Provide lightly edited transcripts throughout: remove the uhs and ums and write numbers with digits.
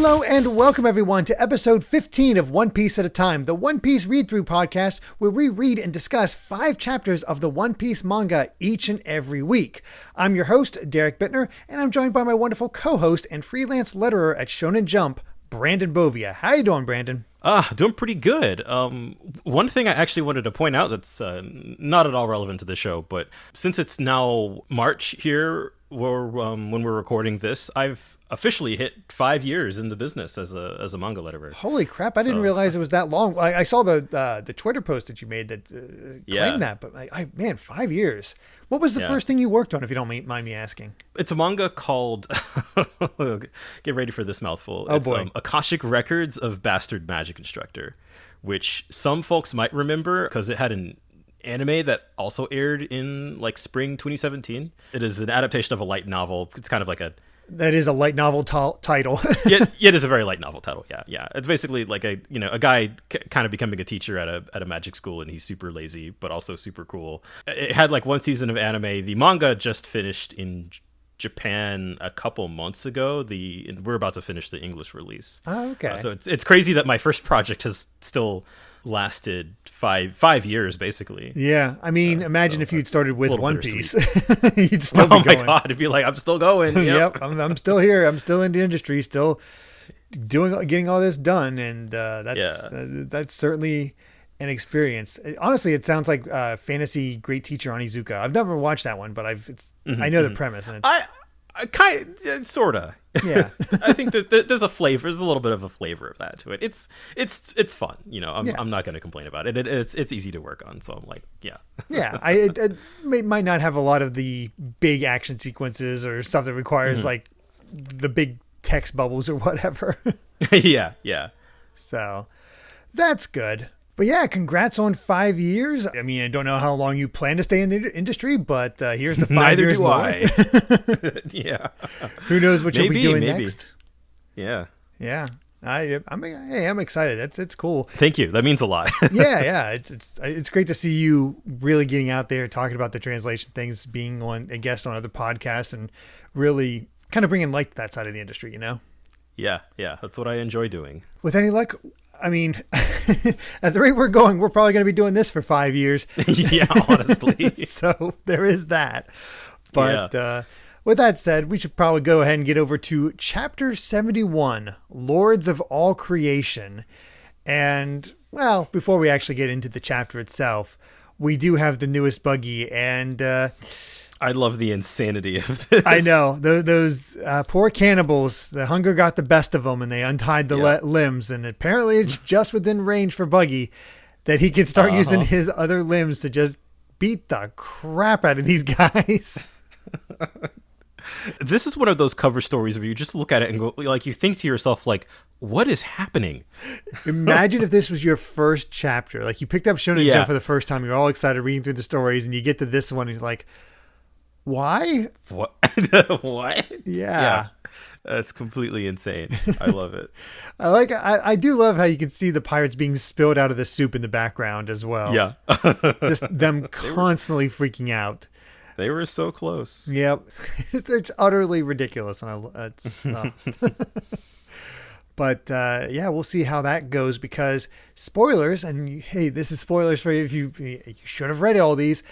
Hello and welcome everyone to episode 15 of One Piece at a Time, the One Piece read-through podcast where we read and discuss 5 chapters of the One Piece manga each and every week. I'm your host, Derek Bittner, and I'm joined by my wonderful co-host and freelance letterer at Shonen Jump, Brandon Bovia. How you doing, Brandon? Doing pretty good. One thing I actually wanted to point out that's not at all relevant to the show, but since it's now March here, when we're recording this, I've officially hit 5 years in the business as a manga letterer. Holy crap! I didn't realize it was that long. I saw the Twitter post that you made that claimed that, but man, 5 years. What was the first thing you worked on, if you don't mind me asking? It's a manga called get ready for this mouthful. Oh, it's, boy. Akashic Records of Bastard Magic Instructor, which some folks might remember because it had an anime that also aired in like spring 2017. It is an adaptation of a light novel. It's kind of like a That is a light novel title. yeah, it is a very light novel title. Yeah. It's basically like a guy kind of becoming a teacher at a magic school, and he's super lazy but also super cool. It had like one season of anime. The manga just finished in Japan a couple months ago. We're about to finish the English release. Oh, okay. So it's crazy that my first project has still lasted five years basically. Yeah, I mean, imagine if you'd started with One Piece, you'd Oh still be going. my god, it'd be like, I'm still going. Yep, I'm still here. I'm still in the industry, still getting all this done, and that's certainly an experience. Honestly, it sounds like Fantasy Great Teacher Onizuka. I've never watched that one, but I know the premise. And I kind of, sorta. Yeah. I think there's a flavor. There's a little bit of a flavor of that to it. It's fun. I'm not going to complain about it. It's easy to work on. So I'm like, yeah. Yeah. It might not have a lot of the big action sequences or stuff that requires like the big text bubbles or whatever. Yeah. So that's good. But yeah, congrats on 5 years. I mean, I don't know how long you plan to stay in the industry, but here's the 5 years more. Neither do I. Yeah. Who knows what you'll be doing next? Yeah. Yeah. I'm excited. It's cool. Thank you. That means a lot. Yeah. It's great to see you really getting out there, talking about the translation things, being on a guest on other podcasts, and really kind of bringing light to that side of the industry, Yeah. That's what I enjoy doing. With any luck, I mean, at the rate we're going, we're probably going to be doing this for 5 years. Yeah, honestly. So there is that. But with that said, we should probably go ahead and get over to Chapter 71, Lords of All Creation. And, well, before we actually get into the chapter itself, we do have the newest buggy, and I love the insanity of this. I know. Those poor cannibals, the hunger got the best of them, and they untied the limbs. And apparently it's just within range for Buggy that he can start using his other limbs to just beat the crap out of these guys. This is one of those cover stories where you just look at it and go, like, you think to yourself, like, what is happening? Imagine if this was your first chapter. Like, you picked up Shonen Jump for the first time. You're all excited reading through the stories, and you get to this one, and you're like, why? What? What? Yeah. That's completely insane. I love it. I do love how you can see the pirates being spilled out of the soup in the background as well. Yeah. Just them constantly freaking out. They were so close. Yep. It's utterly ridiculous. But we'll see how that goes, because spoilers, and hey, this is spoilers for you if you should have read all these.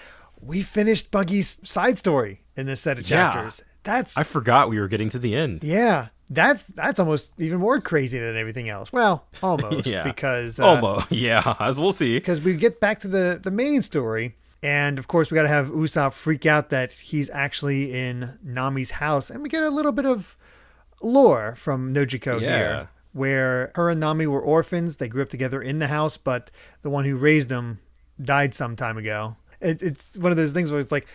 We finished Buggy's side story in this set of chapters. I forgot we were getting to the end. Yeah. That's almost even more crazy than everything else. Well, almost. Because as we'll see. Because we get back to the main story, and of course we got to have Usopp freak out that he's actually in Nami's house, and we get a little bit of lore from Nojiko here, where her and Nami were orphans. They grew up together in the house, but the one who raised them died some time ago. It's one of those things where it's like,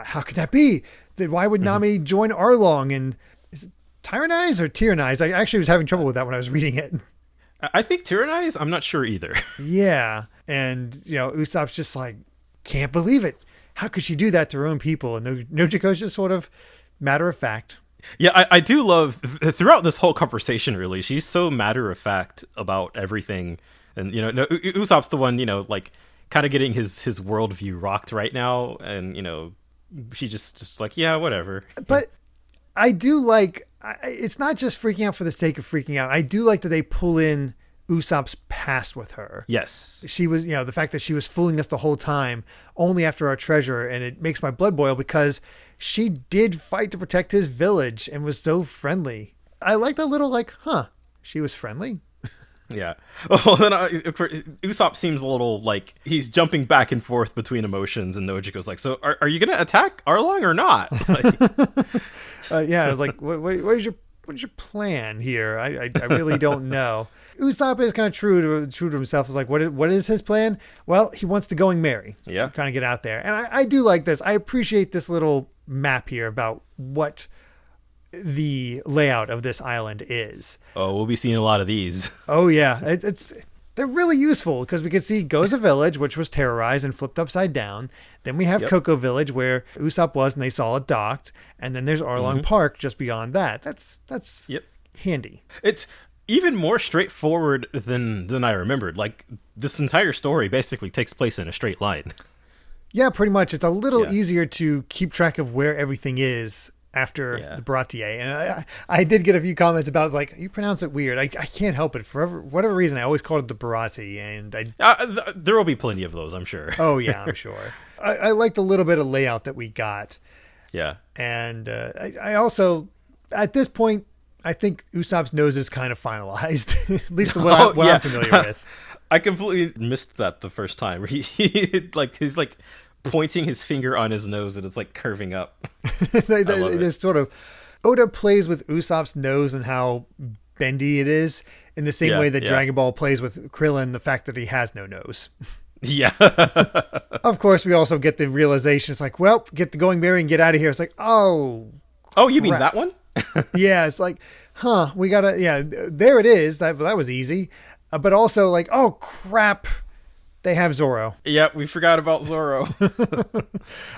how could that be? Why would Nami join Arlong? And is it Tyrannize or Tyrannize? I actually was having trouble with that when I was reading it. I think Tyrannize. I'm not sure either. Yeah. And, Usopp's just like, can't believe it. How could she do that to her own people? And Nojiko's just sort of matter of fact. Yeah, I do love, throughout this whole conversation, really, she's so matter of fact about everything. And, Usopp's the one, like, kind of getting his worldview rocked right now, and she just like, yeah, whatever. But I do like, it's not just freaking out for the sake of freaking out. I do like that they pull in Usopp's past with her. Yes. She was, the fact that she was fooling us the whole time only after our treasure. And it makes my blood boil because she did fight to protect his village and was so friendly. I like that little she was friendly. Yeah. Oh, then Usopp seems a little like he's jumping back and forth between emotions, and Nojiko's like, "So are you gonna attack Arlong or not?" Like, yeah, I was like, "What's your plan here?" I really don't know. Usopp is kind of true to himself. Is like, what is his plan? Well, he wants to going merry. Yeah. Kind of get out there, and I do like this. I appreciate this little map here about what the layout of this island is. Oh, we'll be seeing a lot of these. Oh yeah, they're really useful because we can see Goza Village, which was terrorized and flipped upside down. Then we have Cocoa Village, where Usopp was, and they saw it docked. And then there's Arlong Park just beyond that. That's handy. It's even more straightforward than I remembered. Like, this entire story basically takes place in a straight line. Yeah, pretty much. It's a little easier to keep track of where everything is after the Baratier. And I did get a few comments about, like, you pronounce it weird. I can't help it. For whatever reason, I always called it the Barati. And there will be plenty of those, I'm sure. Oh, yeah, I'm sure. I like the little bit of layout that we got. Yeah. And I also, at this point, I think Usopp's nose is kind of finalized. At least what I'm familiar with. I completely missed that the first time. He's like pointing his finger on his nose and it's like curving up. There's sort of Oda plays with Usopp's nose and how bendy it is in the same way that Dragon Ball plays with Krillin, the fact that he has no nose. Yeah. Of course, we also get the realization. It's like, well, get the going merry and get out of here. It's like, oh, you mean that one? Yeah, it's like, we gotta, there it is. That was easy. But also like, oh crap, they have Zoro. Yeah, we forgot about Zoro.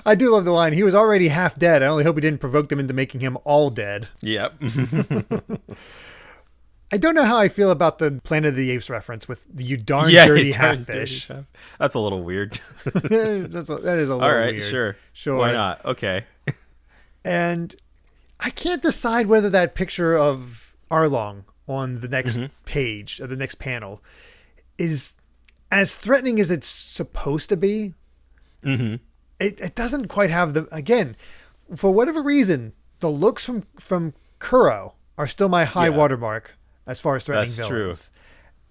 I do love the line. He was already half dead. I only hope he didn't provoke them into making him all dead. Yep. I don't know how I feel about the Planet of the Apes reference with the you darn dirty half-fish. That's a little weird. That is a little weird. All right, sure. Why not? Okay. And I can't decide whether that picture of Arlong on the next page or the next panel is as threatening as it's supposed to be. Mm-hmm. It doesn't quite have again, for whatever reason, the looks from Kuro are still my high watermark as far as threatening villains. True.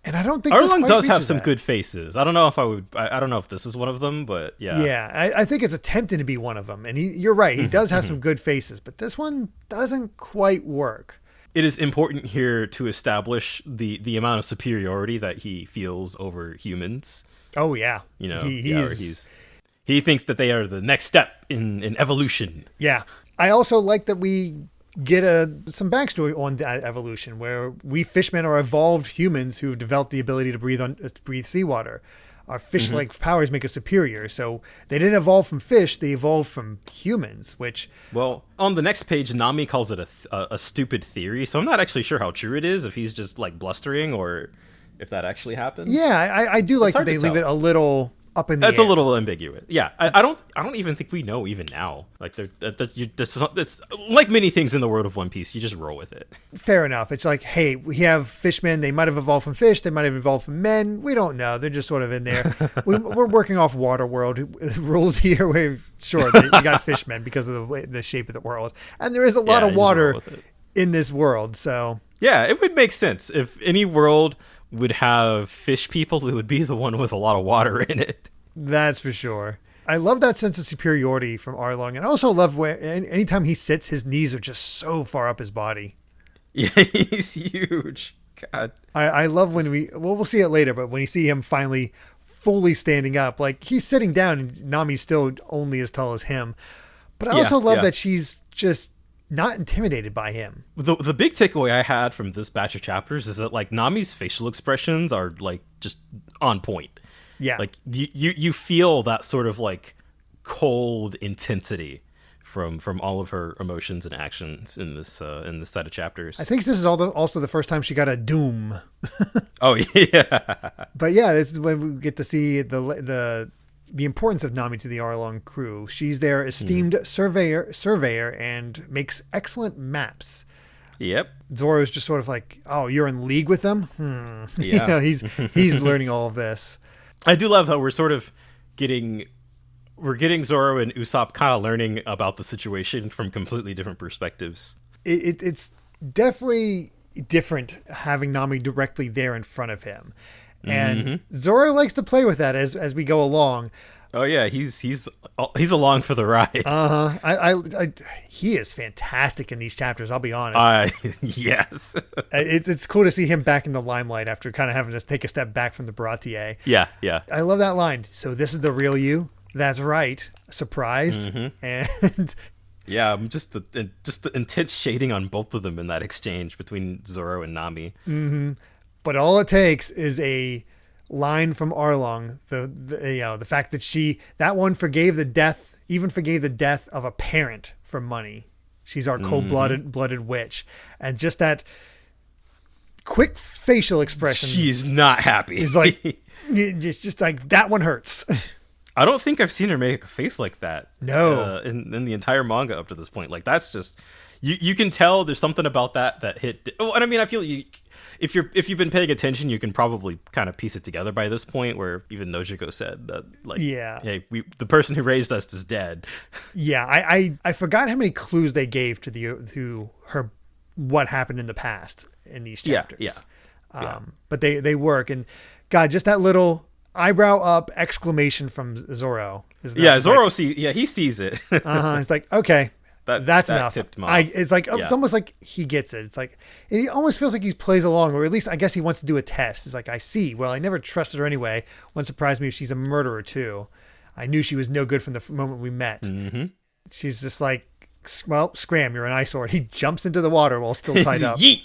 And I don't think Arlong does have some good faces. I don't know if I don't know if this is one of them, but yeah. Yeah, I think it's attempting to be one of them. And you're right. He does have some good faces, but this one doesn't quite work. It is important here to establish the amount of superiority that he feels over humans. Oh yeah. He thinks that they are the next step in evolution. Yeah. I also like that we get some backstory on that evolution, where we fishmen are evolved humans who've developed the ability to breathe seawater. Our fish-like powers make us superior. So they didn't evolve from fish; they evolved from humans. Which, well, on the next page, Nami calls it a stupid theory. So I'm not actually sure how true it is. If he's just like blustering, or if that actually happens. Yeah, I do like that they leave it a little up in the That's air. A little ambiguous. Yeah, I don't even think we know even now. Like it's like many things in the world of One Piece. You just roll with it. Fair enough. It's like, hey, we have fishmen. They might have evolved from fish. They might have evolved from men. We don't know. They're just sort of in there. We're working off Waterworld rules here. Where sure you got fishmen because of the shape of the world, and there is a lot of water in this world. So yeah, it would make sense if any world would have fish people, it would be the one with a lot of water in it. That's for sure. I love that sense of superiority from Arlong, and I also love where anytime he sits, his knees are just so far up his body. Yeah, he's huge. God. I love when we'll see it later, but when you see him finally fully standing up, like he's sitting down and Nami's still only as tall as him. But I also love that she's just not intimidated by him. The big takeaway I had from this batch of chapters is that like Nami's facial expressions are like just on point. Yeah, like you feel that sort of like cold intensity from all of her emotions and actions in this set of chapters. I think this is also the first time she got a doom. Oh yeah. But yeah, this is when we get to see the the importance of Nami to the Arlong crew. She's their esteemed surveyor and makes excellent maps. Yep. Zoro's just sort of like, oh, you're in league with them? Yeah. He's learning all of this. I do love how we're sort of getting Zoro and Usopp kind of learning about the situation from completely different perspectives. It's definitely different having Nami directly there in front of him. And Zoro likes to play with that as we go along. Oh yeah, he's along for the ride. He is fantastic in these chapters. I'll be honest. Yes. It's cool to see him back in the limelight after kind of having to take a step back from the Baratier. Yeah. I love that line. So this is the real you. That's right. Surprised. And yeah, just the intense shading on both of them in that exchange between Zoro and Nami. But all it takes is a line from Arlong, the fact that that one forgave the death of a parent for money. She's our cold-blooded witch, and just that quick facial expression. She's not happy. It's like it's just like that one hurts. I don't think I've seen her make a face like that. No, in the entire manga up to this point. Like that's just you can tell there's something about that hit. Oh, and I mean, I feel if you've been paying attention, you can probably kind of piece it together by this point, where even Nojiko said that, like, hey, the person who raised us is dead. Yeah, I forgot how many clues they gave to her what happened in the past in these chapters. Yeah. But they work, and God, just that little eyebrow up exclamation from Zoro. Zoro he sees it. It's like, okay. That's enough. Tipped him off. It's almost like he gets it. It's like it almost feels like he plays along, or at least I guess he wants to do a test. It's like, I see. Well, I never trusted her anyway. Wouldn't surprise me if she's a murderer too. I knew she was no good from the moment we met. She's just like, well, scram, you're an eyesore. He jumps into the water while still tied up. Yeet.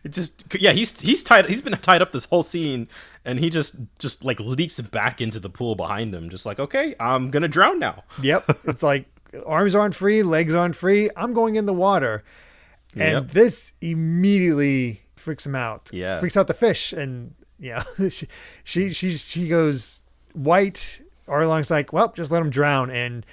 He's tied. He's been tied up this whole scene, and he just like leaps back into the pool behind him, just like, okay, I'm gonna drown now. Yep. It's like, arms aren't free, legs aren't free. I'm going in the water. And this immediately freaks him out. Yeah. Freaks out the fish. And she goes white. Arlong's like, well, just let him drown. And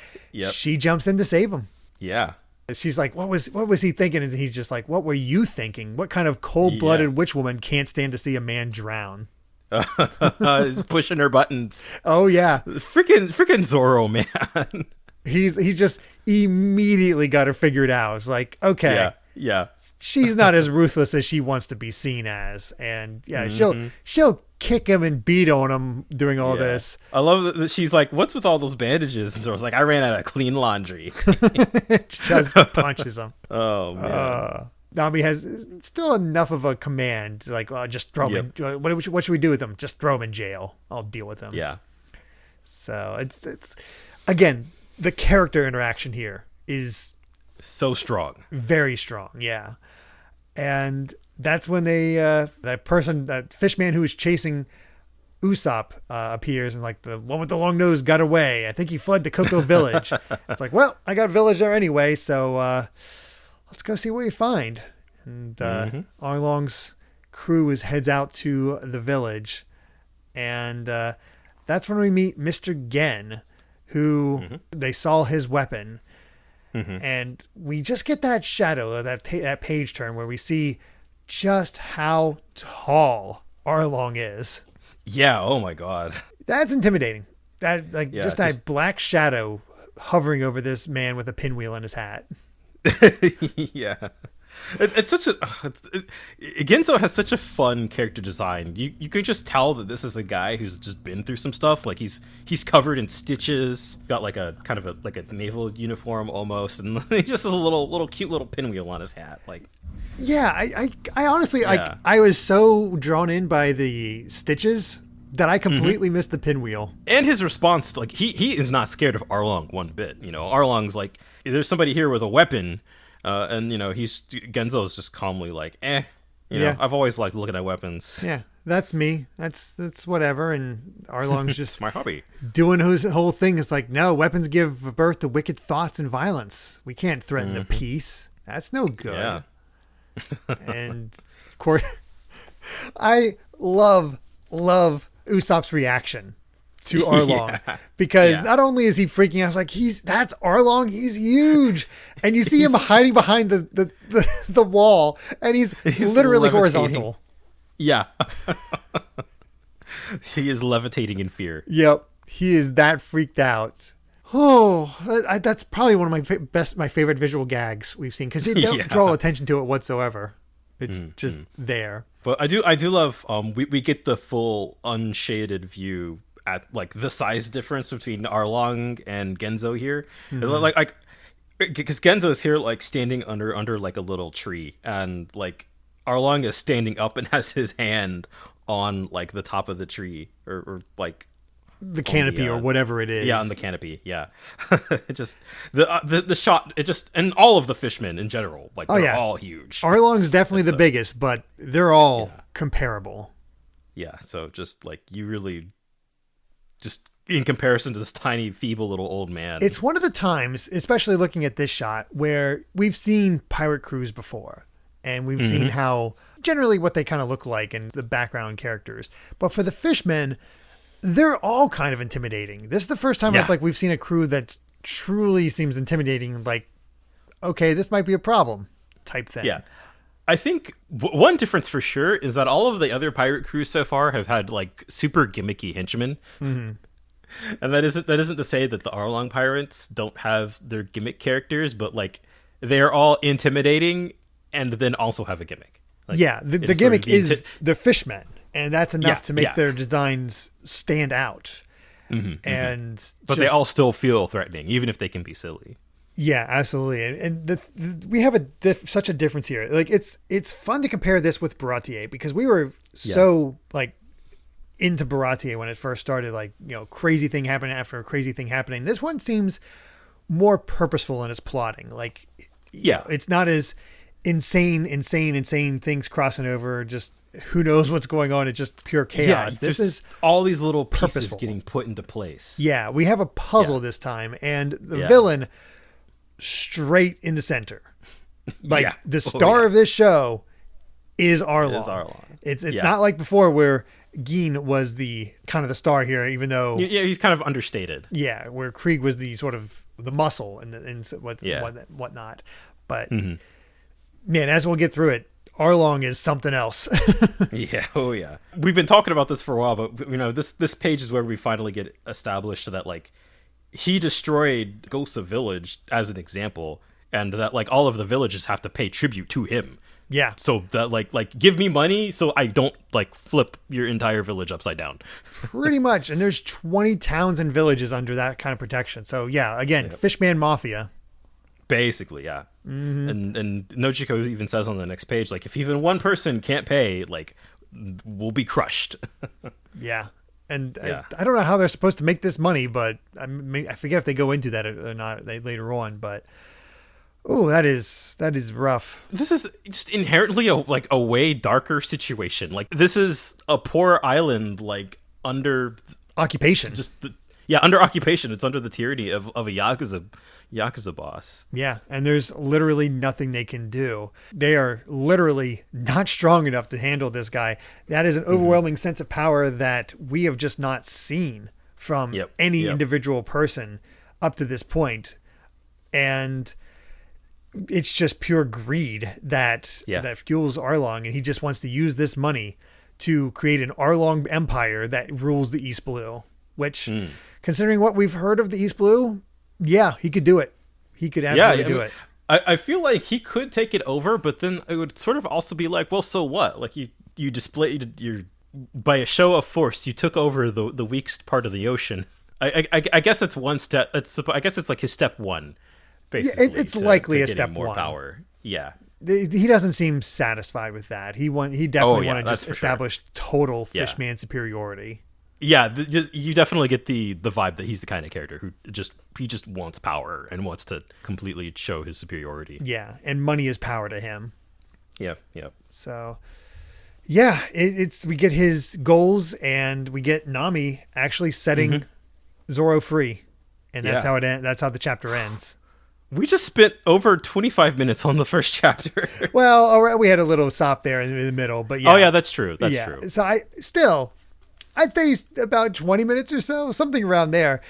she jumps in to save him. Yeah. She's like, what was he thinking? And he's just like, what were you thinking? What kind of cold-blooded witch woman can't stand to see a man drown? He's pushing her buttons. Oh yeah. Freaking Zoro, man. He's just immediately got her figured out. It's like, okay, yeah, she's not as ruthless as she wants to be seen as, and she'll kick him and beat on him doing all this. I love that she's like, "What's with all those bandages?" And Zoro's like, "I ran out of clean laundry." Just punches him. Oh man. Nami has still enough of a command, like, just throw him. What should we do with him? Just throw him in jail. I'll deal with him. Yeah. So it's again. The character interaction here is so strong, very strong. Yeah. And that's when that fishman who was chasing Usopp appears, and like, the one with the long nose got away. I think he fled to Cocoa Village. It's like, well, I got village there anyway. So, let's go see what we find. And, Arlong's crew heads out to the village, and, that's when we meet Mr. Gen, who they saw his weapon, and we just get that shadow, that page turn where we see just how tall Arlong is. Yeah. Oh my God. That's intimidating. That black shadow hovering over this man with a pinwheel in his hat. Yeah. It's such a Genzo has such a fun character design. You can just tell that this is a guy who's just been through some stuff. Like he's covered in stitches, got like a kind of a naval uniform almost, and he just has a little cute little pinwheel on his hat. Like, yeah, I honestly I was so drawn in by the stitches that I completely missed the pinwheel. And his response, like he is not scared of Arlong one bit. You know, Arlong's like, there's somebody here with a weapon. And Genzo's just calmly like, you know, I've always liked looking at weapons. Yeah, that's me. That's whatever. And Arlong's just my hobby. Doing his whole thing. It's like, no, weapons give birth to wicked thoughts and violence. We can't threaten the peace. That's no good. Yeah. And of course, I love Usopp's reaction. to Arlong because not only is he freaking out, it's like that's Arlong, he's huge, and you see him hiding behind the wall, and he's literally horizontal. Yeah. He is levitating in fear. Yep, he is that freaked out. Oh, that's probably one of my favorite visual gags we've seen because it don't draw attention to it whatsoever. It's just there. But I do love we get the full unshaded view at like the size difference between Arlong and Genzo here. Like because Genzo is here like standing under like a little tree, and like Arlong is standing up and has his hand on like the top of the tree or like the canopy or whatever it is. Yeah, on the canopy. Yeah. It just the shot, it just, and all of the fishmen in general, like they're all huge. Arlong's definitely the biggest, but they're all comparable. Yeah, so just like you really just in comparison to this tiny feeble little old man. It's one of the times, especially looking at this shot, where we've seen pirate crews before. And we've seen how generally what they kind of look like and the background characters. But for the fishmen, they're all kind of intimidating. This is the first time it's like we've seen a crew that truly seems intimidating. Like, okay, this might be a problem type thing. Yeah. I think one difference for sure is that all of the other pirate crews so far have had like super gimmicky henchmen. And that isn't to say that the Arlong pirates don't have their gimmick characters, but like they're all intimidating and then also have a gimmick. Like, the gimmick is the fishmen, and that's enough to make their designs stand out. But they all still feel threatening, even if they can be silly. Yeah, absolutely. And we have such a difference here. Like it's fun to compare this with Baratier because we were so like into Baratier when it first started. Like, you know, crazy thing happening after a crazy thing happening. This one seems more purposeful in its plotting. Like, it's not as insane things crossing over. Just who knows what's going on. It's just pure chaos. Yeah, this is all these little pieces purposeful. Getting put into place. Yeah, we have a puzzle this time, and the villain straight in the center. Like the star of this show is Arlong. It's not like before where Geen was the kind of the star here, even though he's kind of understated. Yeah, where Krieg was the sort of the muscle and whatnot. But man, as we'll get through it, Arlong is something else. Yeah. We've been talking about this for a while, but you know, this page is where we finally get established that like he destroyed Gosa Village as an example, and that like all of the villages have to pay tribute to him. Yeah. So that like give me money so I don't like flip your entire village upside down. Pretty much. And there's 20 towns and villages under that kind of protection. So yeah, again, Fishman Mafia. Basically, yeah. And Nojiko even says on the next page, like, if even one person can't pay, like, we'll be crushed. Yeah. And I don't know how they're supposed to make this money, but I forget if they go into that or not later on. But that is rough. This is just inherently a way darker situation. Like, this is a poor island, like, under occupation. Under occupation. It's under the tyranny of a Yakuza boss. Yeah, and there's literally nothing they can do. They are literally not strong enough to handle this guy. That is an overwhelming sense of power that we have just not seen from any individual person up to this point. And it's just pure greed that fuels Arlong, and he just wants to use this money to create an Arlong empire that rules the East Blue, which, considering what we've heard of the East Blue, he could do it. He could absolutely do it. I feel like he could take it over, but then it would sort of also be like, well, so what? Like you displayed by a show of force, you took over the weakest part of the ocean. I guess that's one step. I guess it's like his step one. Basically, it's likely a step more one. Power. Yeah. He doesn't seem satisfied with that. He definitely want to just establish total Fishman superiority. Yeah, you definitely get the vibe that he's the kind of character who he just wants power and wants to completely show his superiority. Yeah, and money is power to him. Yeah. So, we get his goals, and we get Nami actually setting Zoro free, and that's how it ends. That's how the chapter ends. We just spent over 25 minutes on the first chapter. Well, we had a little stop there in the middle, but Oh yeah, that's true. That's true. So I'd say about 20 minutes or so, something around there.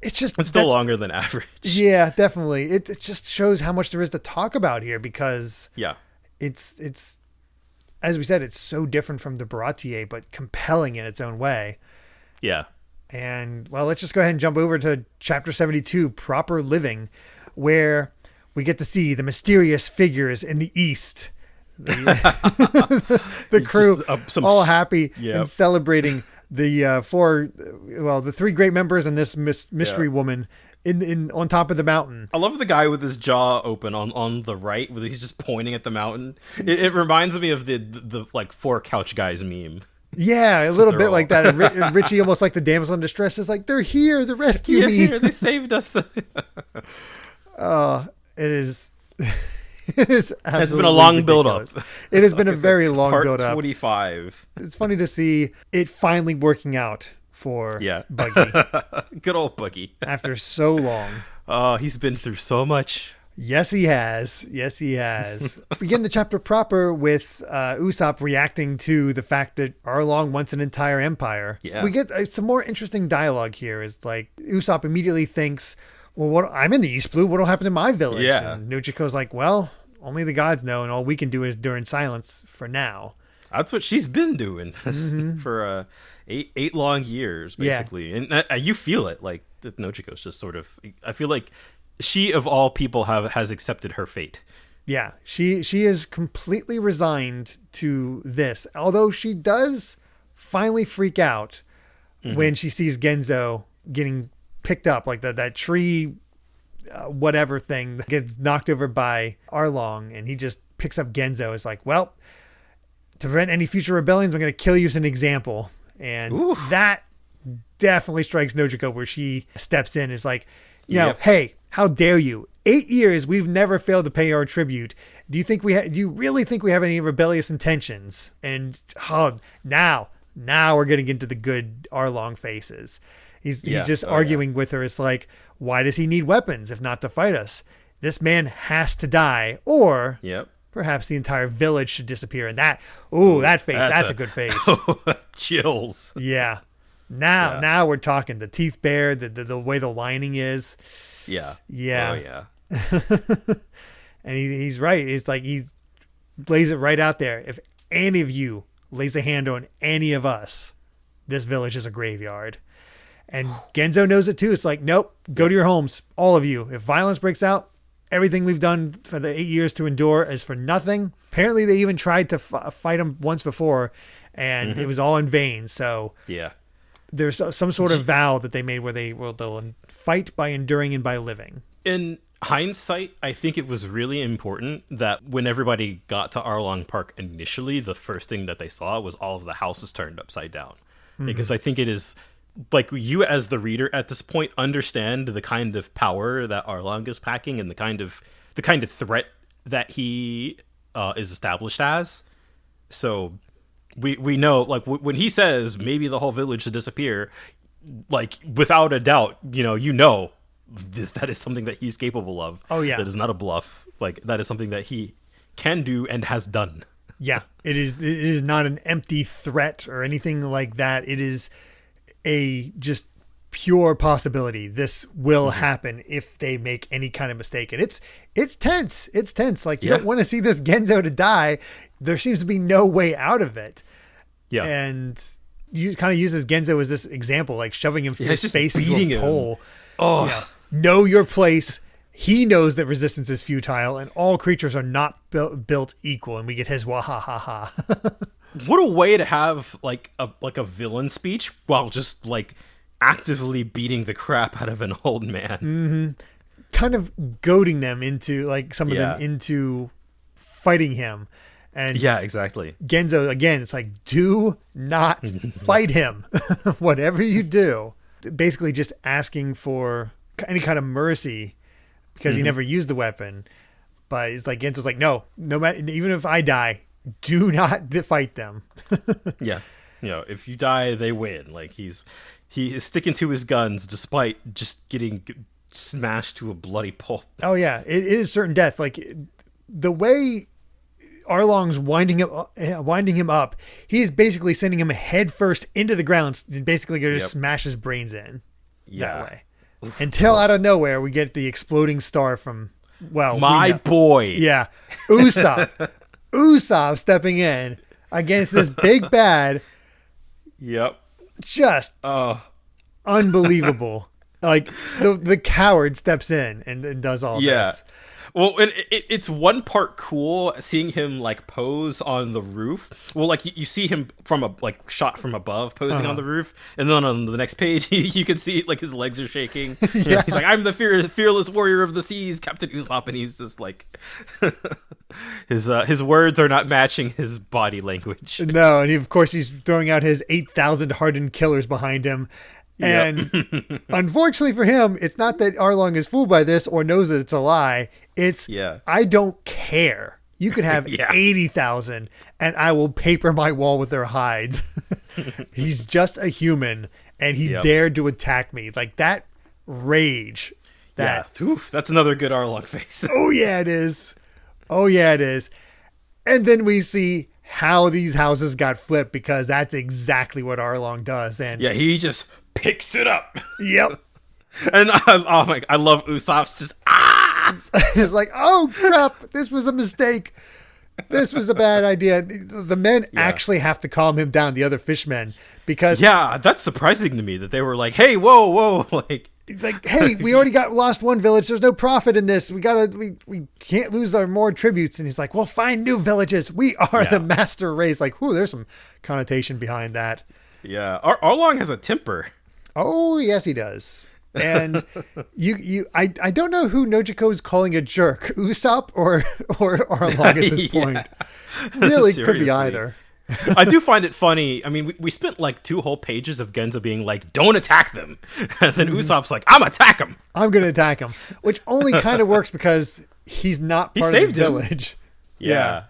It's still longer than average. Yeah, definitely. It just shows how much there is to talk about here, because it's as we said, it's so different from the Baratier, but compelling in its own way. Yeah. And well, let's just go ahead and jump over to chapter 72, Proper Living, where we get to see the mysterious figures in the East. The crew all happy and celebrating the three great members and this mystery woman in on top of the mountain. I love the guy with his jaw open on the right, where he's just pointing at the mountain. It reminds me of the like four couch guys meme. Yeah, a little bit like that. And Richie, almost like the damsel in distress, is like, they're here to rescue me. Here, they saved us. It is. It is absolutely It's been a long ridiculous. build-up. It has been a very long build-up. Part 25. It's funny to see it finally working out for Buggy. Good old Buggy. After so long. Oh, he's been through so much. Yes, he has. Yes, he has. Begin the chapter proper with Usopp reacting to the fact that Arlong wants an entire empire. Yeah. We get some more interesting dialogue here. Is like Usopp immediately thinks, well, I'm in the East Blue. What'll happen to my village? Yeah. And Nojiko's like, well, only the gods know, and all we can do is endure in silence for now. That's what she's been doing for 8 long years, basically. Yeah. And you feel it, like Nojiko's just sort of. I feel like she, of all people, has accepted her fate. Yeah, she is completely resigned to this. Although she does finally freak out when she sees Genzo getting picked up, like that tree, whatever thing that gets knocked over by Arlong, and he just picks up Genzo. It's like, well, to prevent any future rebellions, I'm going to kill you as an example. And that definitely strikes Nojiko, where she steps in. Is like, you know, hey, how dare you? 8 years, we've never failed to pay our tribute. Do you really think we have any rebellious intentions? And now we're getting into the good Arlong faces. He's just arguing with her. It's like, why does he need weapons if not to fight us? This man has to die, or perhaps the entire village should disappear. And that face, that's a good face. Chills. Yeah. Now we're talking. The teeth bare, the way the lining is. Yeah. Yeah. Oh, yeah. And he's right. It's like he lays it right out there. If any of you lays a hand on any of us, this village is a graveyard. And Genzo knows it too. It's like, nope, go to your homes, all of you. If violence breaks out, everything we've done for the 8 years to endure is for nothing. Apparently, they even tried to fight him once before, and it was all in vain. So there's some sort of vow that they made where they'll fight by enduring and by living. In hindsight, I think it was really important that when everybody got to Arlong Park initially, the first thing that they saw was all of the houses turned upside down. Because I think it is, like, you as the reader at this point understand the kind of power that Arlong is packing and the kind of threat that he is established as. So we know, like, when he says maybe the whole village should disappear, like, without a doubt, you know that is something that he's capable of. Oh yeah, that is not a bluff. Like, that is something that he can do and has done. Yeah, it is not an empty threat or anything like that. It is a just pure possibility. This will happen if they make any kind of mistake. And it's tense. It's tense. Like, you don't want to see this Genzo to die. There seems to be no way out of it. Yeah. And you kind of uses Genzo as this example, like shoving him his face into a pole. Oh, yeah. Know your place. He knows that resistance is futile and all creatures are not built equal. And we get his wahahaha. What a way to have like a villain speech while just like actively beating the crap out of an old man. Kind of goading them into, like, some of them into fighting him. And exactly. Genzo, again, it's like, do not fight him. Whatever you do. Basically just asking for any kind of mercy because he never used the weapon. But it's like, Genzo's like, no matter, even if I die, do not fight them. Yeah. If you die, they win. Like, he is sticking to his guns despite just getting smashed to a bloody pulp. Oh yeah, it is certain death. Like, the way Arlong's winding him up. He's basically sending him head first into the ground and basically going to smash his brains in that way. Oof. Until out of nowhere, we get the exploding star from, my boy. Yeah. Usopp. Usopp stepping in against this big bad. Yep. Just unbelievable. Like the coward steps in and does all this. Well, it's one part cool seeing him like pose on the roof. Well, like you see him from a shot from above posing on the roof, and then on the next page you can see like his legs are shaking. Yeah. He's like, "I'm the fearless warrior of the seas, Captain Usopp," and he's just like, his words are not matching his body language. No, and of course he's throwing out his 8,000 hardened killers behind him. And unfortunately for him, it's not that Arlong is fooled by this or knows that it's a lie. It's, I don't care. You could have 80,000 and I will paper my wall with their hides. He's just a human and he dared to attack me. Like that rage. That's another good Arlong face. Oh, yeah, it is. Oh, yeah, it is. And then we see how these houses got flipped because that's exactly what Arlong does. And he just picks it up. Yep. And I love Usopp's just It's like, oh crap, this was a mistake. This was a bad idea. The men actually have to calm him down, the other fishmen, because that's surprising to me that they were like, hey, whoa, like it's like, hey, we already lost one village. There's no profit in this. We can't lose our more tributes. And he's like, well, find new villages. We are the master race. Like, there's some connotation behind that. Yeah, Arlong has a temper. Oh, yes, he does. And I don't know who Nojiko is calling a jerk, Usopp or Arlong at this point. Really could be either. I do find it funny. I mean, we spent like 2 whole pages of Genzo being like, don't attack them. And then Usopp's like, I'm attack him. I'm going to attack him, which only kind of works because he's not part of the village. Yeah.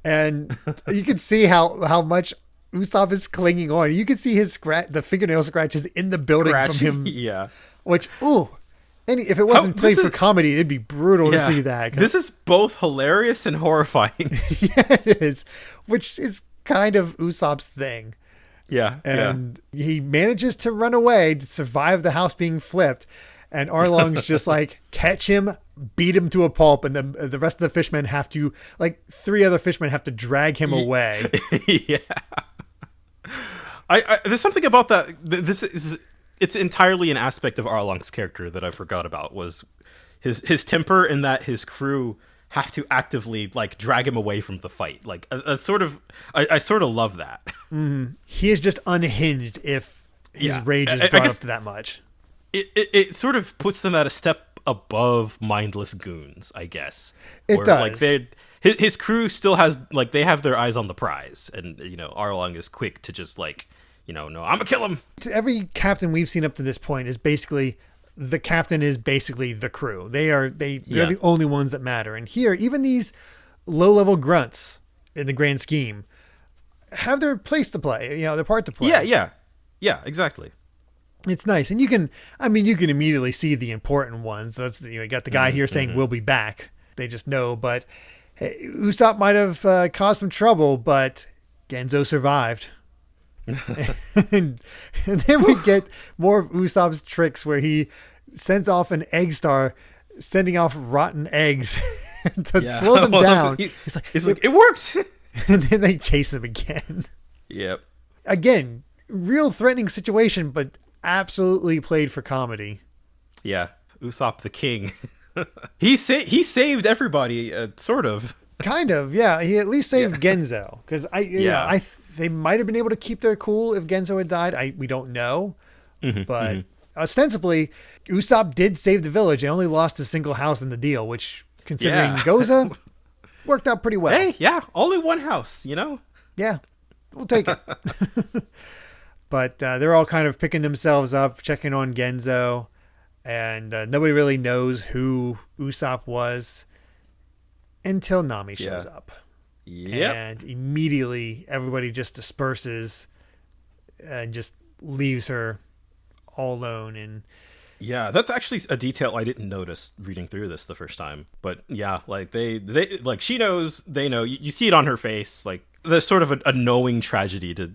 And you can see how much Usopp is clinging on. You can see the fingernail scratches in the building from him. Yeah. Which, if it wasn't played for comedy, it'd be brutal to see that. This is both hilarious and horrifying. Yeah, it is. Which is kind of Usopp's thing. Yeah. And he manages to run away to survive the house being flipped. And Arlong's just like, catch him, beat him to a pulp, and then the rest of the fishmen have to, like 3 other fishmen have to drag him away. Yeah. I there's something about that. It's entirely an aspect of Arlong's character that I forgot about, was his temper, and that his crew have to actively like drag him away from the fight. Like I sort of love that. Mm-hmm. He is just unhinged if his rage is brought up to that much. It sort of puts them at a step above mindless goons, I guess. It does. Like his crew still has, like, they have their eyes on the prize, and Arlong is quick to just like, no, I'm gonna kill him. Every captain we've seen up to this point is basically the captain is basically the crew. They're the only ones that matter. And here, even these low-level grunts in the grand scheme have their place to play, their part to play. Yeah, exactly. It's nice. And you can immediately see the important ones. That's you got the guy here saying we'll be back. They just know, but Usopp might have caused some trouble, but Genzo survived. and then we get more of Usopp's tricks where he sends off an egg star, sending off rotten eggs to slow them down. He's like, it worked. And then they chase him again. Yep. Again, real threatening situation, but absolutely played for comedy. Yeah. Usopp the king. He saved everybody, sort of. Kind of, yeah. He at least saved Genzo, because they might have been able to keep their cool if Genzo had died. We don't know, but ostensibly, Usopp did save the village. They only lost a single house in the deal, which, considering Goza, worked out pretty well. Hey, yeah, only one house, Yeah, we'll take it. But they're all kind of picking themselves up, checking on Genzo, and nobody really knows who Usopp was. Until Nami shows up. Yep. And immediately everybody just disperses and just leaves her all alone. And Yeah, that's actually a detail I didn't notice reading through this the first time. But yeah, like they like she knows, they know. You see it on her face. Like there's sort of a knowing tragedy to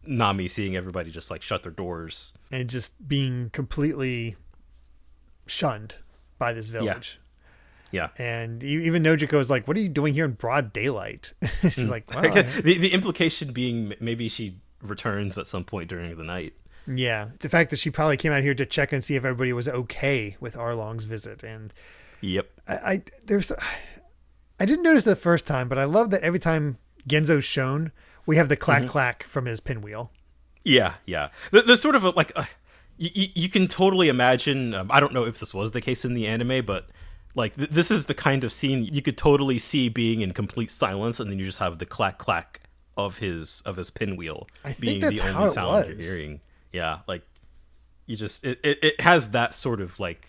Nami seeing everybody just like shut their doors and just being completely shunned by this village. Yeah. And even Nojiko is like, "What are you doing here in broad daylight?" She's like, well, the implication being maybe she returns at some point during the night. Yeah, the fact that she probably came out here to check and see if everybody was okay with Arlong's visit. And yep, I didn't notice it the first time, but I love that every time Genzo's shown, we have the clack clack from his pinwheel. Yeah. There's sort of you can totally imagine. I don't know if this was the case in the anime, but like this is the kind of scene you could totally see being in complete silence, and then you just have the clack clack of his pinwheel being the only sound you're hearing. Yeah, like you just it has that sort of weight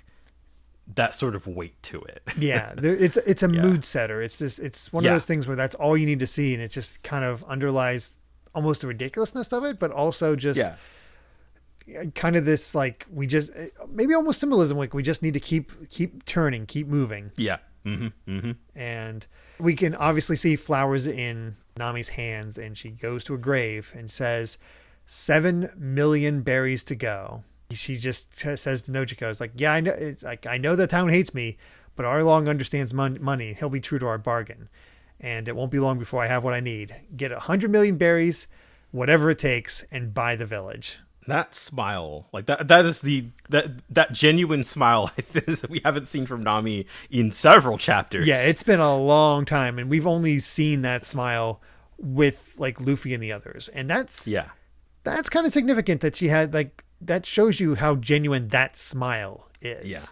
to it. Yeah, it's a mood setter. It's one of those things where that's all you need to see, and it just kind of underlies almost the ridiculousness of it, but also just kind of this like we just maybe almost symbolism, like we just need to keep turning, keep moving. Yeah. And we can obviously see flowers in Nami's hands, and she goes to a grave and says 7 million berries to go. She just says to Nojiko, it's like, yeah, I know, it's like, I know the town hates me, but Arlong understands money. He'll be true to our bargain, and it won't be long before I have what I need. Get 100 million berries, whatever it takes, and buy the village. That smile, like that is that genuine smile that we haven't seen from Nami in several chapters. Yeah, it's been a long time, and we've only seen that smile with like Luffy and the others, and that's kind of significant that she had like that. Shows you how genuine that smile is. Yeah,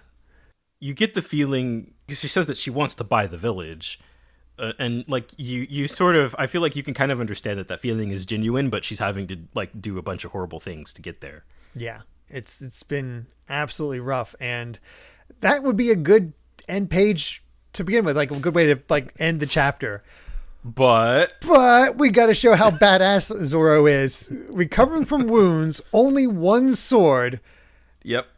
you get the feeling because she says that she wants to buy the village. And like you sort of, I feel like you can kind of understand that feeling is genuine, but she's having to like do a bunch of horrible things to get there. Yeah, it's been absolutely rough, and that would be a good end page to begin with, like a good way to like end the chapter. But we got to show how badass Zoro is, recovering from wounds, only one sword. Yep.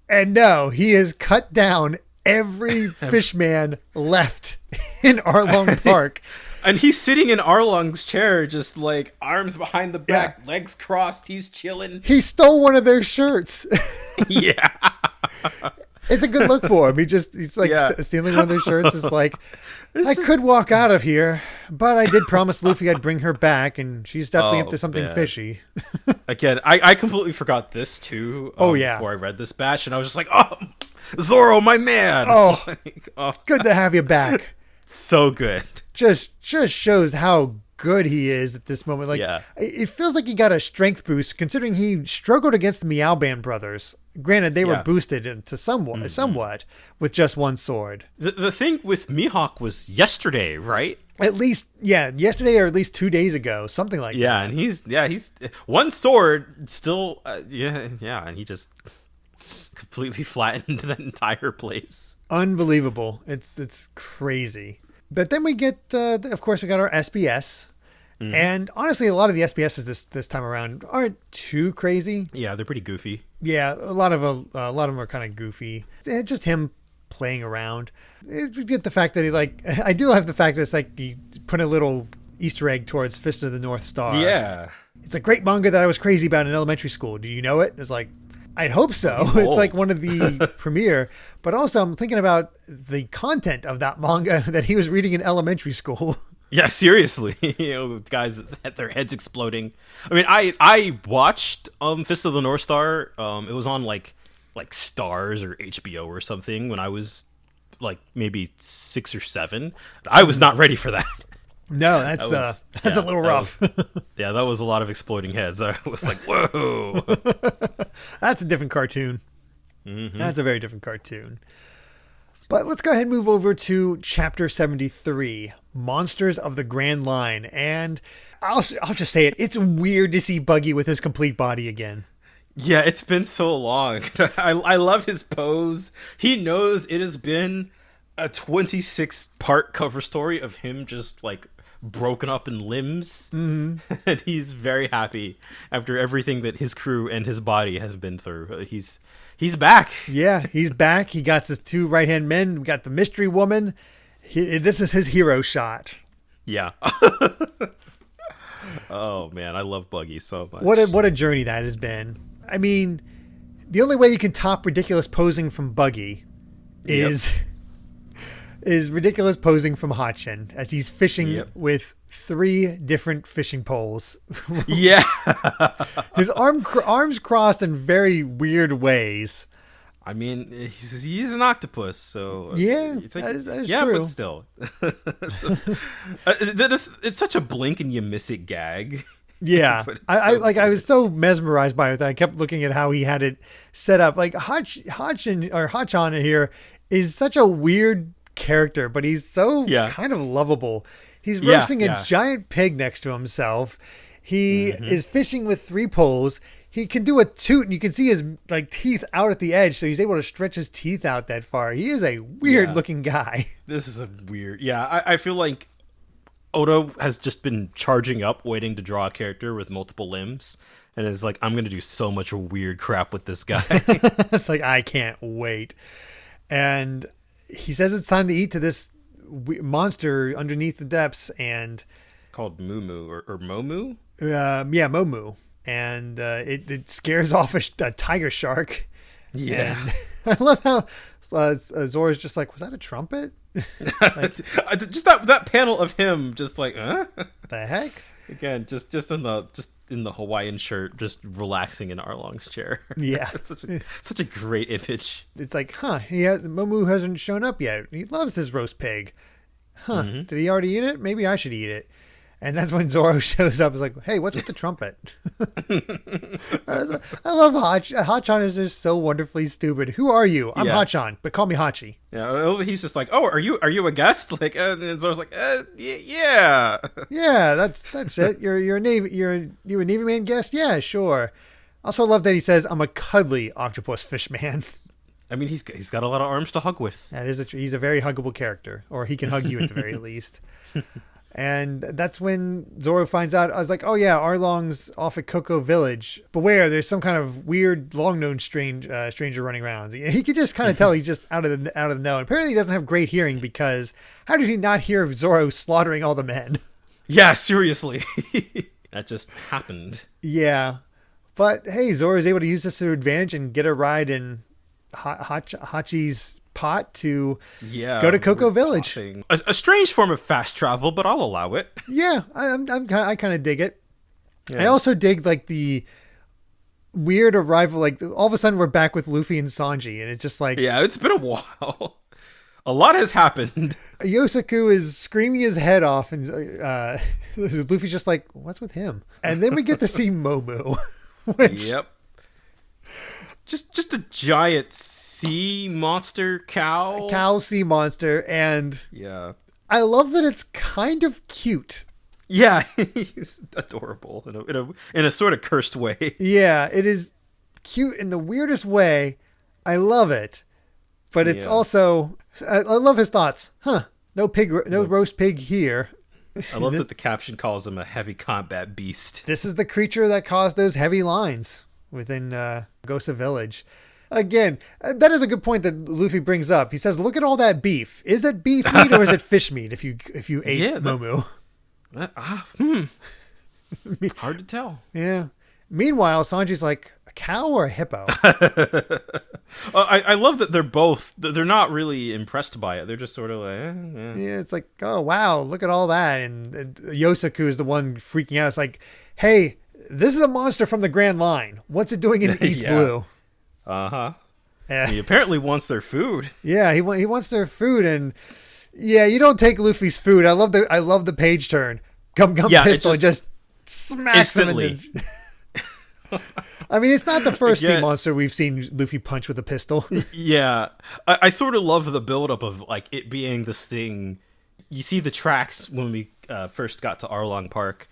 And no, he has cut down every fishman left in Arlong Park. And he's sitting in Arlong's chair, just like arms behind the back, legs crossed. He's chilling. He stole one of their shirts. Yeah. It's a good look for him. He's like stealing one of their shirts. It's like, I could walk out of here, but I did promise Luffy I'd bring her back, and she's definitely up to something fishy. Again, I completely forgot this too. Before I read this batch, and I was just like, oh, Zoro, my man. Oh, it's good to have you back. So good. Just shows how good he is at this moment. Like, it feels like he got a strength boost considering he struggled against the Meow Band brothers. Granted, they were boosted into somewhat with just one sword. The thing with Mihawk was yesterday, right? At least, yesterday or at least 2 days ago, something like that. Yeah, and he's one sword still, and he just completely flattened that entire place. Unbelievable. It's crazy. But then we get, of course, we got our SBS. And honestly, a lot of the SBSs this time around aren't too crazy. Yeah, they're pretty goofy. Yeah, a lot of them are kind of goofy. It's just him playing around. We get the fact that I do have the fact that it's like he put a little Easter egg towards Fist of the North Star. Yeah, it's a great manga that I was crazy about in elementary school. Do you know it? It's like, I'd hope so. It's like one of the premiere. But also, I'm thinking about the content of that manga that he was reading in elementary school. Yeah, seriously. Guys had their heads exploding. I mean, I watched Fist of the North Star. It was on like Stars or HBO or something when I was like maybe 6 or 7. I was not ready for that. No, that's a little rough. That was a lot of exploding heads. I was like, whoa. That's a different cartoon. Mm-hmm. That's a very different cartoon. But let's go ahead and move over to Chapter 73, Monsters of the Grand Line. And I'll just say it. It's weird to see Buggy with his complete body again. Yeah, it's been so long. I love his pose. He knows it has been a 26-part cover story of him just like broken up in limbs. And he's very happy after everything that his crew and his body has been through. He's back. Yeah, he's back. He got his 2 right-hand men. We got the mystery woman. This is his hero shot. Yeah. Oh man, I love Buggy so much. What a journey that has been. I mean, the only way you can top ridiculous posing from Buggy is ridiculous posing from Hachin as he's fishing with 3 different fishing poles. Yeah. His arms crossed in very weird ways. I mean, he's an octopus, so yeah, it's like, that is yeah, true. But still, it's such a blink and you miss it gag. Yeah, I was so mesmerized by it that I kept looking at how he had it set up. Like Hachan here is such a weird character, but he's so kind of lovable. He's roasting a giant pig next to himself. He is fishing with 3 poles. He can do a toot, and you can see his teeth out at the edge, so he's able to stretch his teeth out that far. He is a weird-looking guy. This is a weird... Yeah, I feel like Oda has just been charging up, waiting to draw a character with multiple limbs, and is like, I'm going to do so much weird crap with this guy. It's like, I can't wait. And he says it's time to eat to this monster underneath the depths, and... Called Mumu, or Momu? Yeah, Momu. And it scares off a tiger shark. Yeah. And I love how Zora's just like, was that a trumpet? Like, just that panel of him just like, huh? The heck? Again, just in the Hawaiian shirt, just relaxing in Arlong's chair. Yeah. It's such a great image. It's like, Momu hasn't shown up yet. He loves his roast pig. Did he already eat it? Maybe I should eat it. And that's when Zoro shows up. Is like, hey, what's with the trumpet? I love Hachan is just so wonderfully stupid. Who are you? I'm Hachan, but call me Hachi. Yeah, he's just like, oh, are you a guest? Like, and Zoro's like, yeah. Yeah, that's it. You're a Navy man guest? Yeah, sure. Also love that he says, I'm a cuddly octopus fish man. I mean, he's got a lot of arms to hug with. That is he's a very huggable character, or he can hug you at the very least. And that's when Zoro finds out. I was like, oh yeah, Arlong's off at Cocoa Village. Beware, there's some kind of weird, long-known stranger running around. He could just kind of tell he's just out of the know. And apparently he doesn't have great hearing, because how did he not hear of Zoro slaughtering all the men? Yeah, seriously. That just happened. Yeah. But hey, Zoro is able to use this to advantage and get a ride in Hachi's pot to go to Cocoa Village. A strange form of fast travel, but I'll allow it. Yeah, I kind of dig it. Yeah. I also dig the weird arrival. Like all of a sudden we're back with Luffy and Sanji, and it's just like, yeah, it's been a while. A lot has happened. Yosaku is screaming his head off, and Luffy's just like, what's with him? And then we get to see Momu. Yep. Just a giant sea monster cow sea monster, and yeah, I love that it's kind of cute. Yeah, he's adorable in a sort of cursed way. Yeah, it is cute in the weirdest way. I love it, but it's also I love his thoughts. No roast pig here. I love that the caption calls him a heavy combat beast. This is the creature that caused those heavy lines within Gosa Village. Again, that is a good point that Luffy brings up. He says, look at all that beef. Is it beef meat or is it fish meat if you ate Momu? Hard to tell. Yeah. Meanwhile, Sanji's like, a cow or a hippo? I love that they're not really impressed by it. They're just sort of like, Yeah, it's like, oh, wow, look at all that. And Yosaku is the one freaking out. It's like, hey, this is a monster from the Grand Line. What's it doing in East Blue? Uh-huh. He apparently wants their food. Yeah, he wants their food, and yeah, you don't take Luffy's food. I love the page turn. Gum pistol and just smacks instantly. him. I mean, it's not the first sea monster we've seen Luffy punch with a pistol. Yeah, I sort of love the buildup of like it being this thing. You see the tracks when we first got to Arlong Park,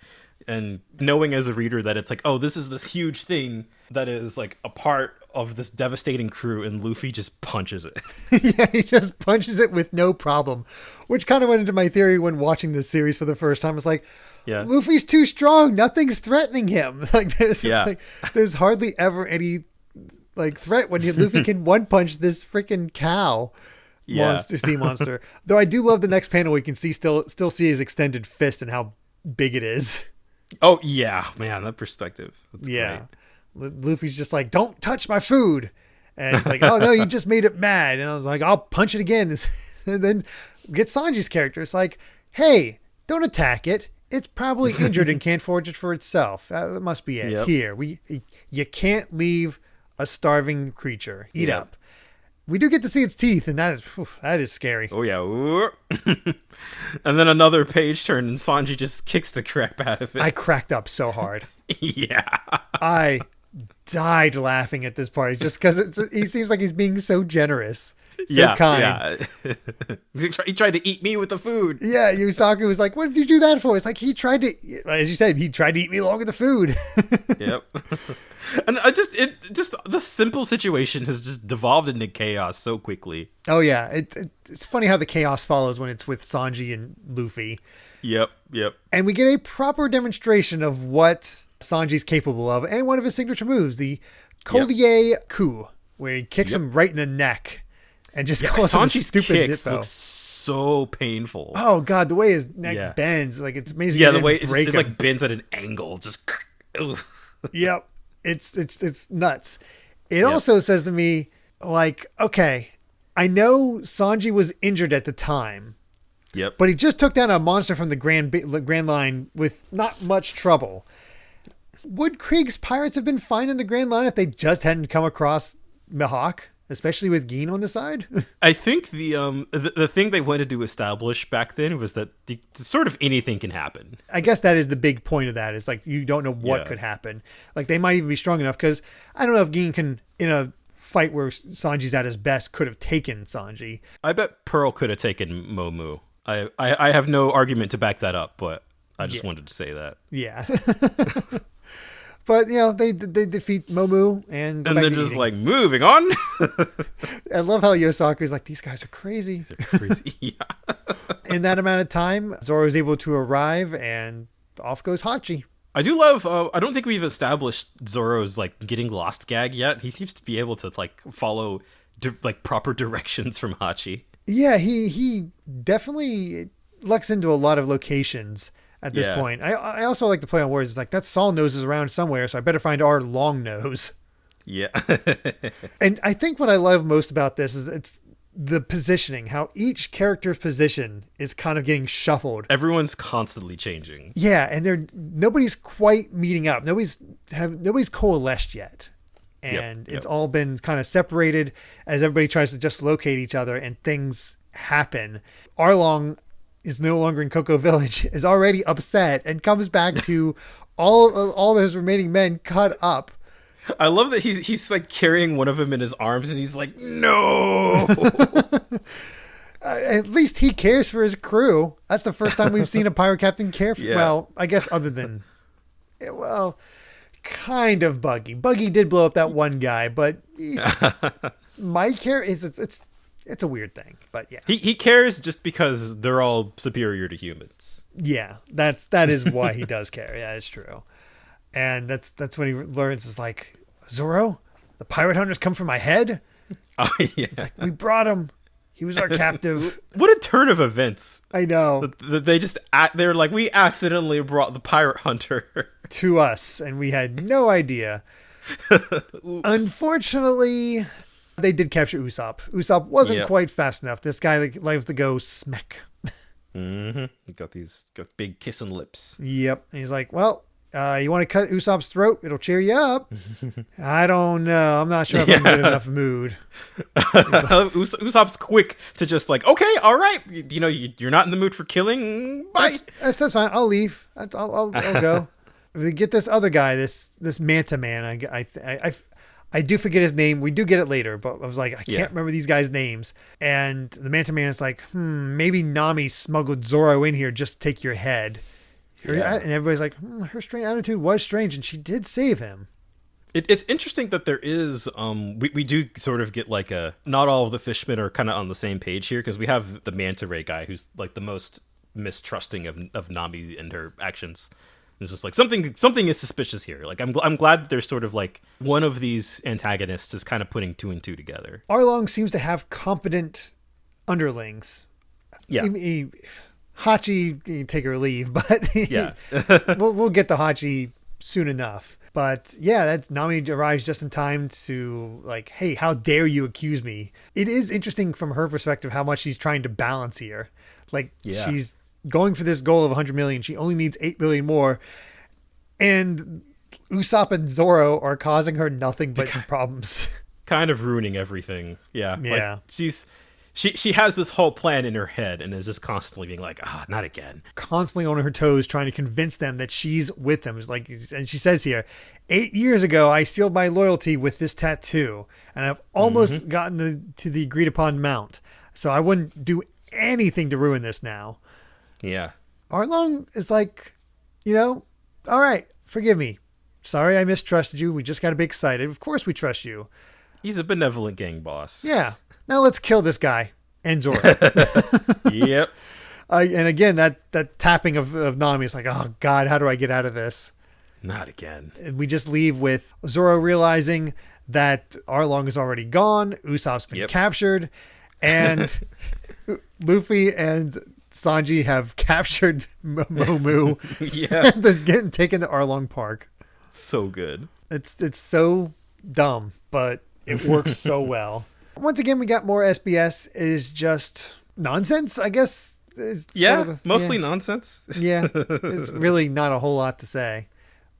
and knowing as a reader that it's like, oh, this is this huge thing that is like a part of this devastating crew, and Luffy just punches it. Yeah, he just punches it with no problem, which kind of went into my theory when watching this series for the first time. It's like, Yeah. Luffy's too strong. Nothing's threatening him. Like there's hardly ever any like threat when Luffy can one punch this freaking cow sea monster. Though I do love the next panel. We can still see his extended fist and how big it is. Oh yeah, man, that perspective. That's great. Luffy's just like, don't touch my food. And he's like, oh no, you just made it mad. And I was like, I'll punch it again. And then get Sanji's character. It's like, hey, don't attack it. It's probably injured and can't forage it for itself. That must be it. Yep. Here, you can't leave a starving creature. Eat up. We do get to see its teeth, and that is scary. Oh yeah. And then another page turn, and Sanji just kicks the crap out of it. I cracked up so hard. Yeah. I died laughing at this part just because he seems like he's being so generous. So kind. Yeah. He tried to eat me with the food. Yeah, Yusaku was like, what did you do that for? It's like, he tried to, as you said, he tried to eat me along with the food. Yep. And the simple situation has just devolved into chaos so quickly. Oh yeah, it's funny how the chaos follows when it's with Sanji and Luffy. Yep. And we get a proper demonstration of what Sanji's capable of, and one of his signature moves, the Collier coup, where he kicks him right in the neck and just calls him a stupid kicks dippo. Looks so painful. Oh god, the way his neck bends, like it's amazing. Yeah, the way it like bends at an angle, just. Yep. It's nuts. It also says to me, like, okay, I know Sanji was injured at the time. Yep. But he just took down a monster from the Grand Line with not much trouble. Would Krieg's pirates have been fine in the Grand Line if they just hadn't come across Mihawk, especially with Geen on the side? I think the thing they wanted to establish back then was that sort of anything can happen. I guess that is the big point of that. Is like, you don't know what could happen. Like, they might even be strong enough, because I don't know if Geen can, in a fight where Sanji's at his best, could have taken Sanji. I bet Pearl could have taken Momu. I have no argument to back that up, but I just wanted to say that. Yeah. But, they defeat Momu and then just like, moving on. I love how Yosaku's like, these guys are crazy. They're crazy. Yeah. In that amount of time, Zoro is able to arrive, and off goes Hachi. I do love, I don't think we've established Zoro's like getting lost gag yet. He seems to be able to like follow like proper directions from Hachi. Yeah, he definitely lucks into a lot of locations at this point. I also like to play on words. It's like, that Saul nose is around somewhere, so I better find our long nose. Yeah. And I think what I love most about this is it's the positioning, how each character's position is kind of getting shuffled. Everyone's constantly changing. Yeah, and nobody's quite meeting up. Nobody's coalesced yet. And it's all been kind of separated as everybody tries to just locate each other, and things happen. Arlong is no longer in Cocoa Village, is already upset, and comes back to all his remaining men cut up. I love that he's like carrying one of them in his arms, and he's like, no. At least he cares for his crew. That's the first time we've seen a pirate captain care for, well, I guess other than, kind of Buggy. Buggy did blow up that one guy, but my care is it's a weird thing. But yeah, he cares just because they're all superior to humans. Yeah, that is why he does care. Yeah, it's true. And that's when he learns, is like, Zoro, the pirate hunters come for my head. Oh yeah, it's like, we brought him. He was our captive. What a turn of events. I know. They're like, we accidentally brought the pirate hunter to us, and we had no idea. Unfortunately, they did capture Usopp. Usopp wasn't quite fast enough. This guy likes to go smack. Mm-hmm. He got big kissing lips. Yep. And he's like, well, you want to cut Usopp's throat? It'll cheer you up. I don't know. I'm not sure if I'm in enough mood. Usopp's quick to just like, okay, all right. You're not in the mood for killing. Bye. That's fine. I'll leave. I'll go. They get this other guy, this Manta Man. I do forget his name. We do get it later, but I was like, I can't remember these guys' names. And the Manta Man is like, maybe Nami smuggled Zoro in here just to take your head. And everybody's like, her strange attitude was strange, and she did save him. It's interesting that there is we do sort of get like a not all of the fishmen are kind of on the same page here, because we have the manta ray guy who's like the most mistrusting of Nami and her actions. It's just like something is suspicious here. Like I'm glad that there's sort of like one of these antagonists is kind of putting two and two together. Arlong seems to have competent underlings. Yeah. Hachi, take or leave, but yeah. we'll get to Hachi soon enough. But yeah, that Nami arrives just in time to like, hey, how dare you accuse me? It is interesting from her perspective how much she's trying to balance here. Like she's going for this goal of 100 million. She only needs 8 million more. And Usopp and Zoro are causing her nothing but problems. Kind of ruining everything. Yeah. Yeah. Like she has this whole plan in her head and is just constantly being like, not again. Constantly on her toes, trying to convince them that she's with them. It's like, and she says here, 8 years ago, I sealed my loyalty with this tattoo, and I've almost gotten to the agreed upon amount. So I wouldn't do anything to ruin this now. Yeah. Arlong is like, all right, forgive me. Sorry I mistrusted you. We just got to be excited. Of course we trust you. He's a benevolent gang boss. Yeah. Now let's kill this guy and Zoro. Yep. And again, that tapping of Nami is like, oh God, how do I get out of this? Not again. And we just leave with Zoro realizing that Arlong is already gone. Usopp's been captured. And Luffy and Sanji have captured Momu. Yeah. And is getting taken to Arlong Park. So good. It's so dumb, but it works so well. Once again, we got more SBS. It is just nonsense, I guess. Mostly nonsense. Yeah, there's really not a whole lot to say.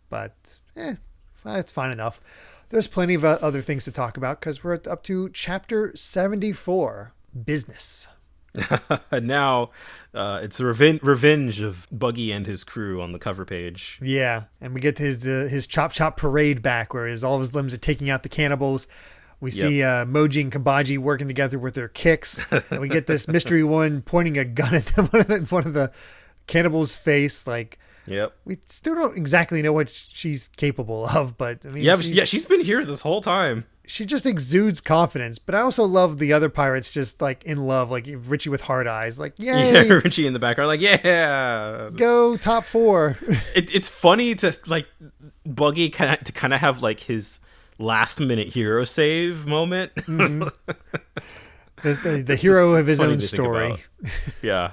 But, it's fine enough. There's plenty of other things to talk about because we're up to Chapter 74, Business. And now it's the revenge of Buggy and his crew on the cover page. Yeah, and we get his Chop Chop parade back where all of his limbs are taking out the cannibals. We see Moji and Kabaji working together with their kicks. And we get this mystery one pointing a gun at them, one of the cannibals' face. Like, we still don't exactly know what she's capable of, but I mean, she's been here this whole time. She just exudes confidence. But I also love the other pirates just like in love, like Richie with hard eyes, like yay, Richie in the background, like go top 4. It's funny to like Buggy kind of have like his last minute hero save moment. Mm-hmm. the hero of his own story. Yeah.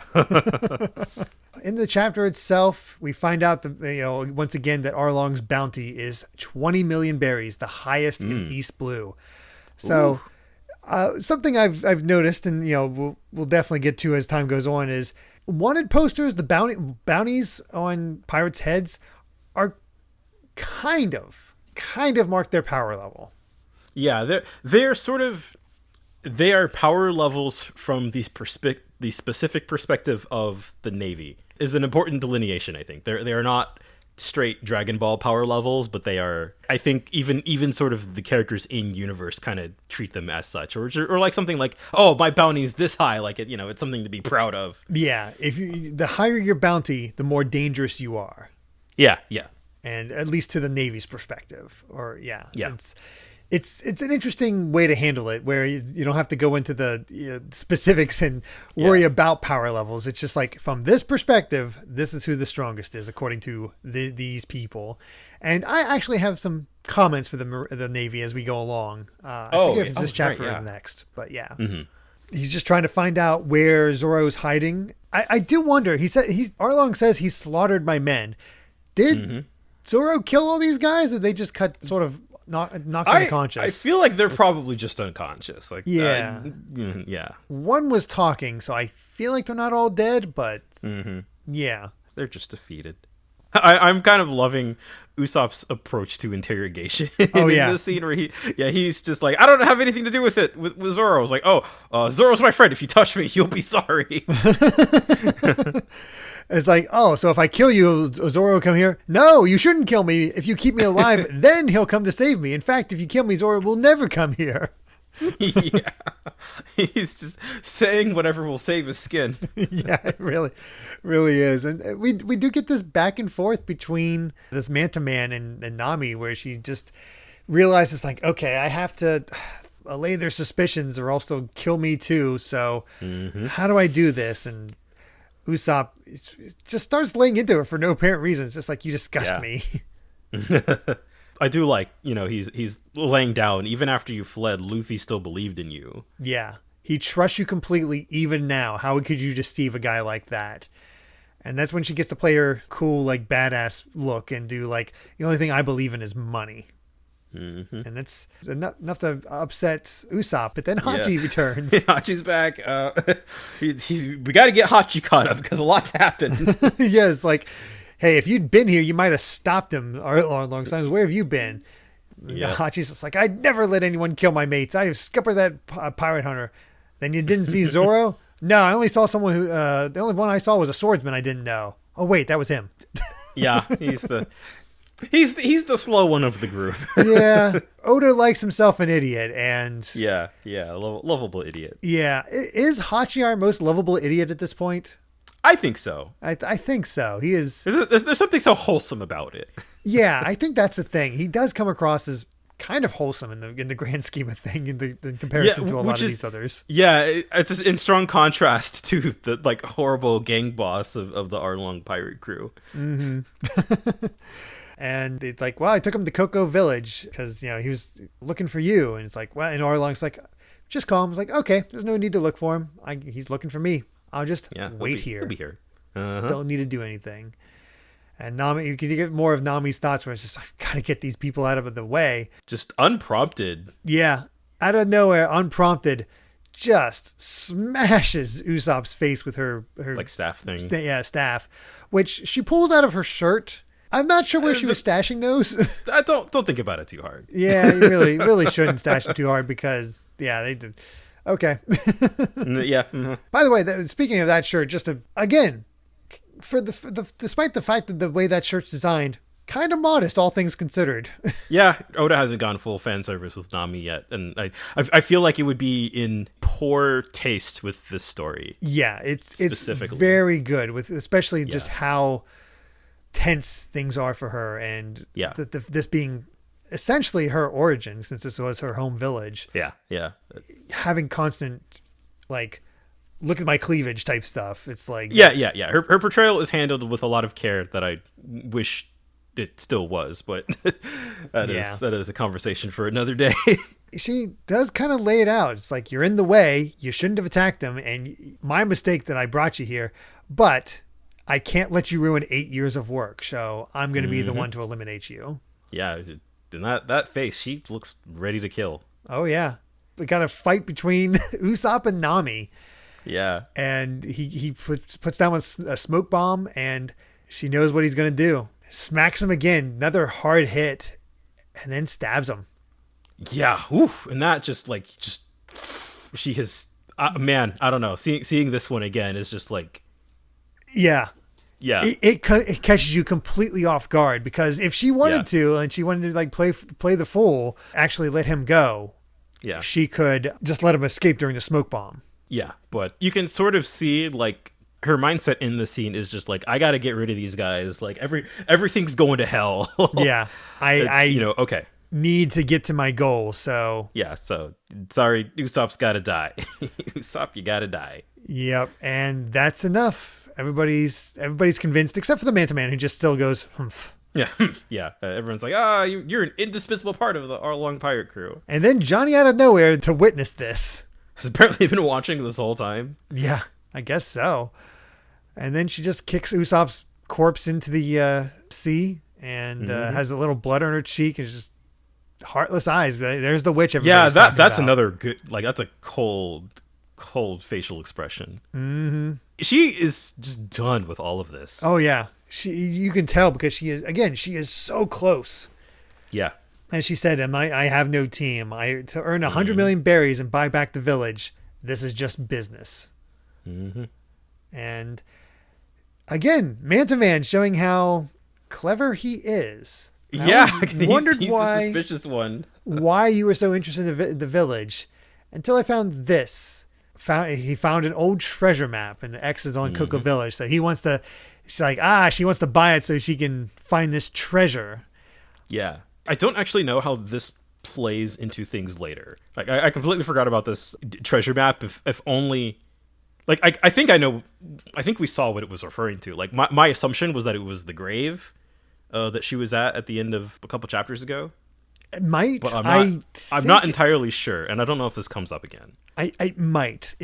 In the chapter itself, we find out once again that Arlong's bounty is 20 million berries, the highest in East Blue. So something I've noticed, and we'll definitely get to as time goes on, is wanted posters. The bounties on pirates' heads are kind of mark their power level. Yeah, they're sort of, they are power levels from the specific perspective of the Navy is an important delineation. I think they are not straight Dragon Ball power levels, but they are, I think, even sort of the characters in universe kind of treat them as such, or like something like, oh, my bounty's this high, like it's something to be proud of. Yeah, the higher your bounty, the more dangerous you are. Yeah. And at least to the Navy's perspective, it's an interesting way to handle it, where you don't have to go into the specifics and worry about power levels. It's just like, from this perspective, this is who the strongest is according to these people. And I actually have some comments for the Navy as we go along. I forget if it's this chapter or next, but yeah. Mm-hmm. He's just trying to find out where Zoro's hiding. I do wonder. Arlong says he slaughtered my men. Did Zoro kill all these guys, or they just sort of knocked unconscious? I feel like they're probably just unconscious. Like, yeah. One was talking, so I feel like they're not all dead, but yeah, they're just defeated. I'm kind of loving Usopp's approach to interrogation in this scene where he's just like, I don't have anything to do with it with Zoro. I was like, Zoro's my friend. If you touch me, you'll be sorry. It's like, so if I kill you, Zoro will come here? No, you shouldn't kill me. If you keep me alive, then he'll come to save me. In fact, if you kill me, Zoro will never come here. Yeah. He's just saying whatever will save his skin. Yeah, it really is. And we do get this back and forth between this Manta Man and Nami, where she just realizes like, okay, I have to allay their suspicions or else they'll kill me too. So how do I do this? And Usopp just starts laying into her for no apparent reason. It's just like, you disgust me. I do like, he's laying down. Even after you fled, Luffy still believed in you. Yeah. He trusts you completely even now. How could you deceive a guy like that? And that's when she gets to play her cool, like, badass look and do, like, the only thing I believe in is money. And that's enough to upset Usopp. But then Hachi returns. Hachi's back. We got to get Hachi caught up because a lot's happened. Yes, like, hey, if you'd been here, you might have stopped him a long time. Where have you been? Yeah. Hachi's just like, I'd never let anyone kill my mates. I have scuppered that pirate hunter. Then you didn't see Zoro? No, I only saw someone who, the only one I saw was a swordsman I didn't know. Oh, wait, that was him. Yeah, he's the slow one of the group. Yeah, Oda likes himself an idiot, and yeah, lovable idiot. Yeah, is Hachi our most lovable idiot at this point? I think so. I think so. He is. There's something so wholesome about it. Yeah, I think that's the thing. He does come across as kind of wholesome in the grand scheme of thing in comparison to a lot of these others. Yeah, it's in strong contrast to the like horrible gang boss of the Arlong pirate crew. And it's like, well, I took him to Cocoa Village because, he was looking for you. And it's like, well, and Arlong's like, just call him. It's like, okay, there's no need to look for him. He's looking for me. I'll just wait here. He'll be here. Don't need to do anything. And Nami, you can get more of Nami's thoughts where it's just, I've got to get these people out of the way. Just unprompted. Yeah. Out of nowhere, unprompted, just smashes Usopp's face with her like staff thing. Staff, which she pulls out of her shirt. I'm not sure where she was stashing those. Don't think about it too hard. Yeah, you really shouldn't stash them too hard because they do. Okay. Yeah. By the way, speaking of that shirt, again, despite the fact that the way that shirt's designed, kind of modest, all things considered. Yeah, Oda hasn't gone full fan service with Nami yet, and I feel like it would be in poor taste with this story. Yeah, it's very good with especially just how tense things are for her, and this being essentially her origin since this was her home village. Yeah. Having constant like, look at my cleavage type stuff. It's like Her portrayal is handled with a lot of care that I wish it still was, but that is a conversation for another day. She does kind of lay it out. It's like, you're in the way. You shouldn't have attacked them, and my mistake that I brought you here, but I can't let you ruin 8 years of work, so I'm going to be the one to eliminate you. Yeah, and that face, she looks ready to kill. Oh, yeah. We got a fight between Usopp and Nami. Yeah. And he puts down a smoke bomb, and she knows what he's going to do. Smacks him again, another hard hit, and then stabs him. Yeah, oof. And that she has, man, I don't know. Seeing this one again is just like... Yeah. It catches you completely off guard, because if she wanted to, and she wanted to like play the fool, actually let him go, she could just let him escape during the smoke bomb. Yeah, but you can sort of see like her mindset in the scene is just like, I got to get rid of these guys. Like everything's going to hell. Yeah, okay. Need to get to my goal. So so sorry, Usopp's got to die. Usopp, you got to die. Yep, and that's enough. Everybody's convinced, except for the Manta Man, who just still goes, humph. Yeah. Everyone's like, you're an indispensable part of the Arlong pirate crew. And then Johnny out of nowhere to witness this. Has apparently been watching this whole time. Yeah, I guess so. And then she just kicks Usopp's corpse into the sea, and has a little blood on her cheek, and just heartless eyes. There's the witch. Yeah, that's another good, like, that's a cold facial expression. Mm-hmm. She is just done with all of this. Oh yeah, you can tell, because she is so close. Yeah. And she said, I have no team. To earn 100 million berries and buy back the village, this is just business. Mm-hmm. And again, Manta Man showing how clever he is. I wondered he's why the suspicious one. Why you were so interested in the village, until I found this. He found an old treasure map, and the X is on Cocoa Village. So she wants to buy it so she can find this treasure. Yeah. I don't actually know how this plays into things later. Like I completely forgot about this treasure map. If only, like I think I know. I think we saw what it was referring to. Like my assumption was that it was the grave that she was at the end of a couple chapters ago. It might. But I'm not entirely sure, and I don't know if this comes up again. It might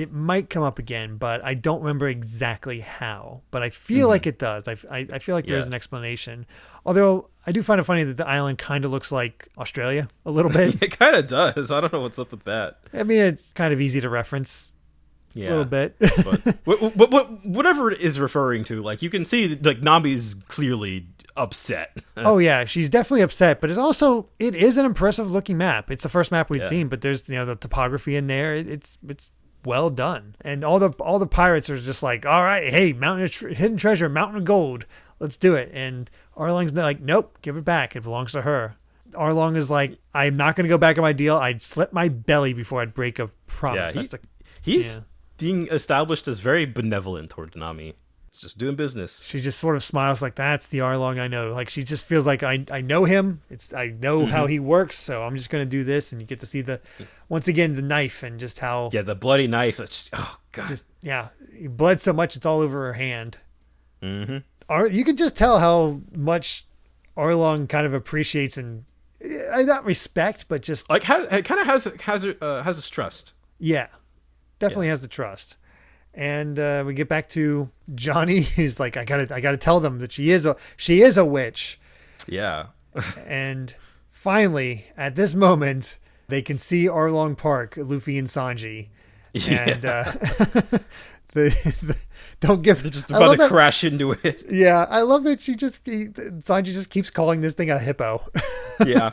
come up again, but I don't remember exactly how. But I feel like it does. I feel like there's an explanation. Although I do find it funny that the island kind of looks like Australia a little bit. It kind of does. I don't know what's up with that. I mean, it's kind of easy to reference. A little bit. But whatever it is referring to, like you can see, like Nami's clearly upset. Oh yeah, she's definitely upset, but it is an impressive looking map. It's the first map we'd seen, but there's the topography in there. It's well done, and all the pirates are just like, all right, hey, mountain of hidden treasure, mountain of gold, let's do it. And Arlong's like, nope, give it back. It belongs to her. Arlong is like, I'm not going to go back on my deal. I'd slit my belly before I'd break a promise. Yeah, he's being established as very benevolent toward Nami. It's just doing business. She just sort of smiles like, that's the Arlong I know. Like she just feels like I know him. I know how he works, so I'm just gonna do this. And you get to see once again the knife and just how the bloody knife. Oh god, he bled so much it's all over her hand. Mm-hmm. You can just tell how much Arlong kind of appreciates and not respect, but just like it kind of has his trust. Yeah, definitely has the trust. And we get back to Johnny. He's like, I gotta tell them that she is a witch. Yeah. And finally, at this moment, they can see Arlong Park, Luffy and Sanji. And they're just about to crash into it. Yeah, I love that Sanji just keeps calling this thing a hippo. Yeah.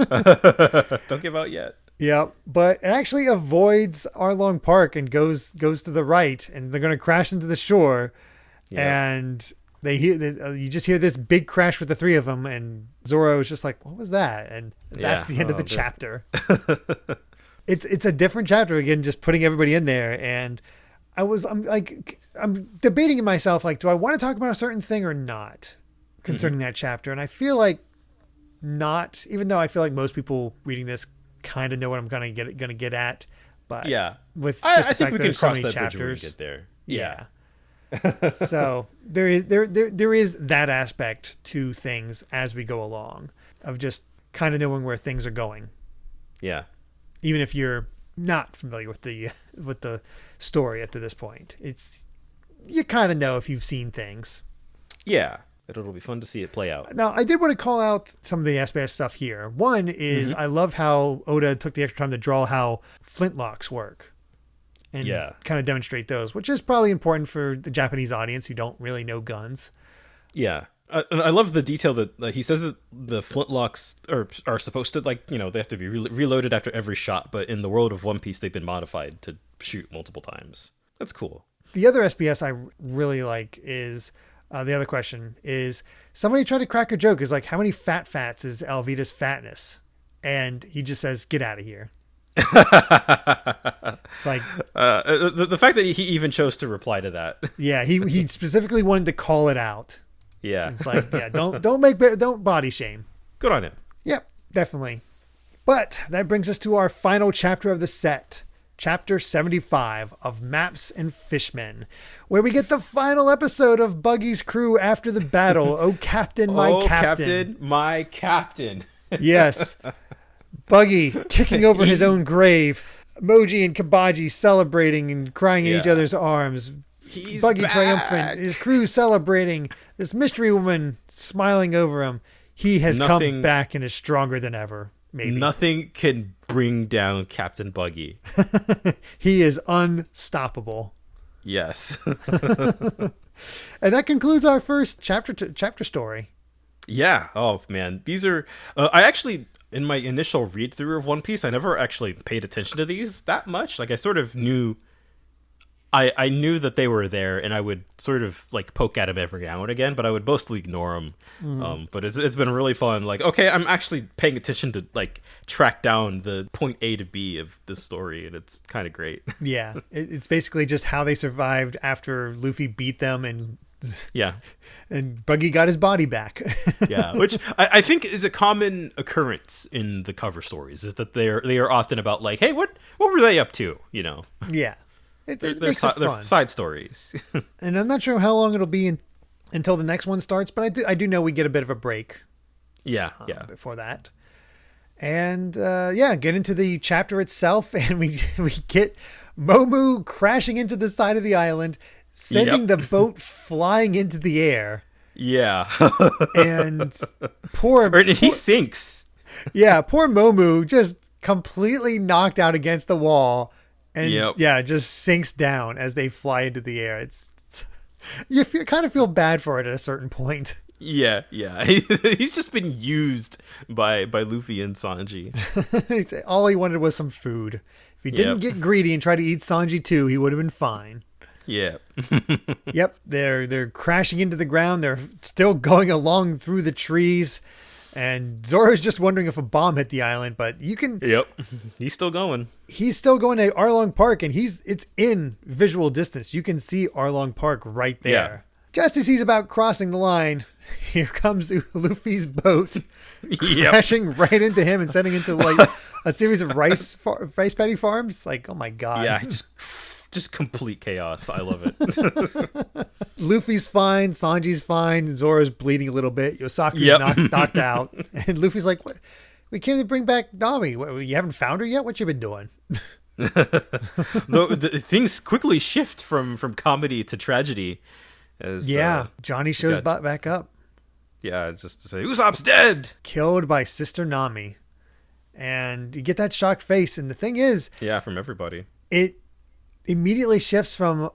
Don't give out yet. Yeah, but it actually avoids Arlong Park and goes to the right, and they're going to crash into the shore. Yeah. And you just hear this big crash with the three of them, and Zoro is just like, "What was that?" And that's the end of the chapter. It's a different chapter again, just putting everybody in there. And I'm debating in myself, like, do I want to talk about a certain thing or not concerning that chapter? And I feel like not, even though I feel like most people reading this kind of know what I'm gonna get at, but with just I think we can cross that bridge when we get there. Yeah. So there is that aspect to things as we go along of just kind of knowing where things are going. Yeah. Even if you're not familiar with the story up to this point, you kind of know if you've seen things. Yeah. It'll be fun to see it play out. Now, I did want to call out some of the SBS stuff here. One is I love how Oda took the extra time to draw how flintlocks work and kind of demonstrate those, which is probably important for the Japanese audience who don't really know guns. Yeah. I love the detail that he says that the flintlocks are supposed to, like, they have to be reloaded after every shot, but in the world of One Piece, they've been modified to shoot multiple times. That's cool. The other SBS I really like is... the other question is, somebody tried to crack a joke. Is like, how many fats is Alvida's fatness? And he just says, get out of here. It's like the fact that he even chose to reply to that. Yeah, he specifically wanted to call it out. Yeah, it's like, don't body shame. Good on him. Yep, definitely. But that brings us to our final chapter of the set. Chapter 75 of Maps and Fishmen, where we get the final episode of Buggy's crew after the battle. Oh, Captain, my Captain. Captain, my Captain. Yes. Buggy kicking over his own grave. Moji and Kabaji celebrating and crying in each other's arms. Buggy triumphant. His crew celebrating. This mystery woman smiling over him. He has come back and is stronger than ever. Maybe. Nothing can bring down Captain Buggy. He is unstoppable. Yes. And that concludes our first chapter story. Yeah. Oh, man. These are... I actually, in my initial read-through of One Piece, I never actually paid attention to these that much. Like, I sort of knew... I knew that they were there, and I would sort of like poke at them every now and again, but I would mostly ignore them. Mm-hmm. But it's been really fun. Like, okay, I'm actually paying attention to like track down the point A to B of this story, and it's kind of great. Yeah, it's basically just how they survived after Luffy beat them and Yeah. And Buggy got his body back. Yeah, which I think is a common occurrence in the cover stories, is that they are often about like, hey, what were they up to? You know. Yeah. It they're makes it fun. They're side stories. And I'm not sure how long it'll be until the next one starts, but I do know we get a bit of a break. Yeah. Before that. And get into the chapter itself, and we get Momu crashing into the side of the island, sending the boat flying into the air. Yeah. And he sinks. Yeah, poor Momu just completely knocked out against the wall, and just sinks down as they fly into the air. You kind of feel bad for it at a certain point. Yeah. He's just been used by Luffy and Sanji. All he wanted was some food. If he didn't get greedy and try to eat Sanji too, he would have been fine. Yeah. Yep, they're crashing into the ground. They're still going along through the trees, and Zoro's just wondering if a bomb hit the island. But you can. Yep, he's still going. He's still going to Arlong Park, and it's in visual distance. You can see Arlong Park right there. Yeah. Just as he's about crossing the line, here comes Luffy's boat, crashing right into him and sending into like a series of rice paddy farms. Like, oh my god! Yeah, just complete chaos. I love it. Luffy's fine, Sanji's fine, Zoro's bleeding a little bit, Yosaku's knocked out, and Luffy's like, "What? We came to bring back Nami. What, you haven't found her yet? What you been doing?" the things quickly shift from comedy to tragedy. As, Johnny shows back up. Yeah, just to say, Usopp's dead! Killed by Sister Nami. And you get that shocked face. And the thing is... Yeah, from everybody. It immediately shifts from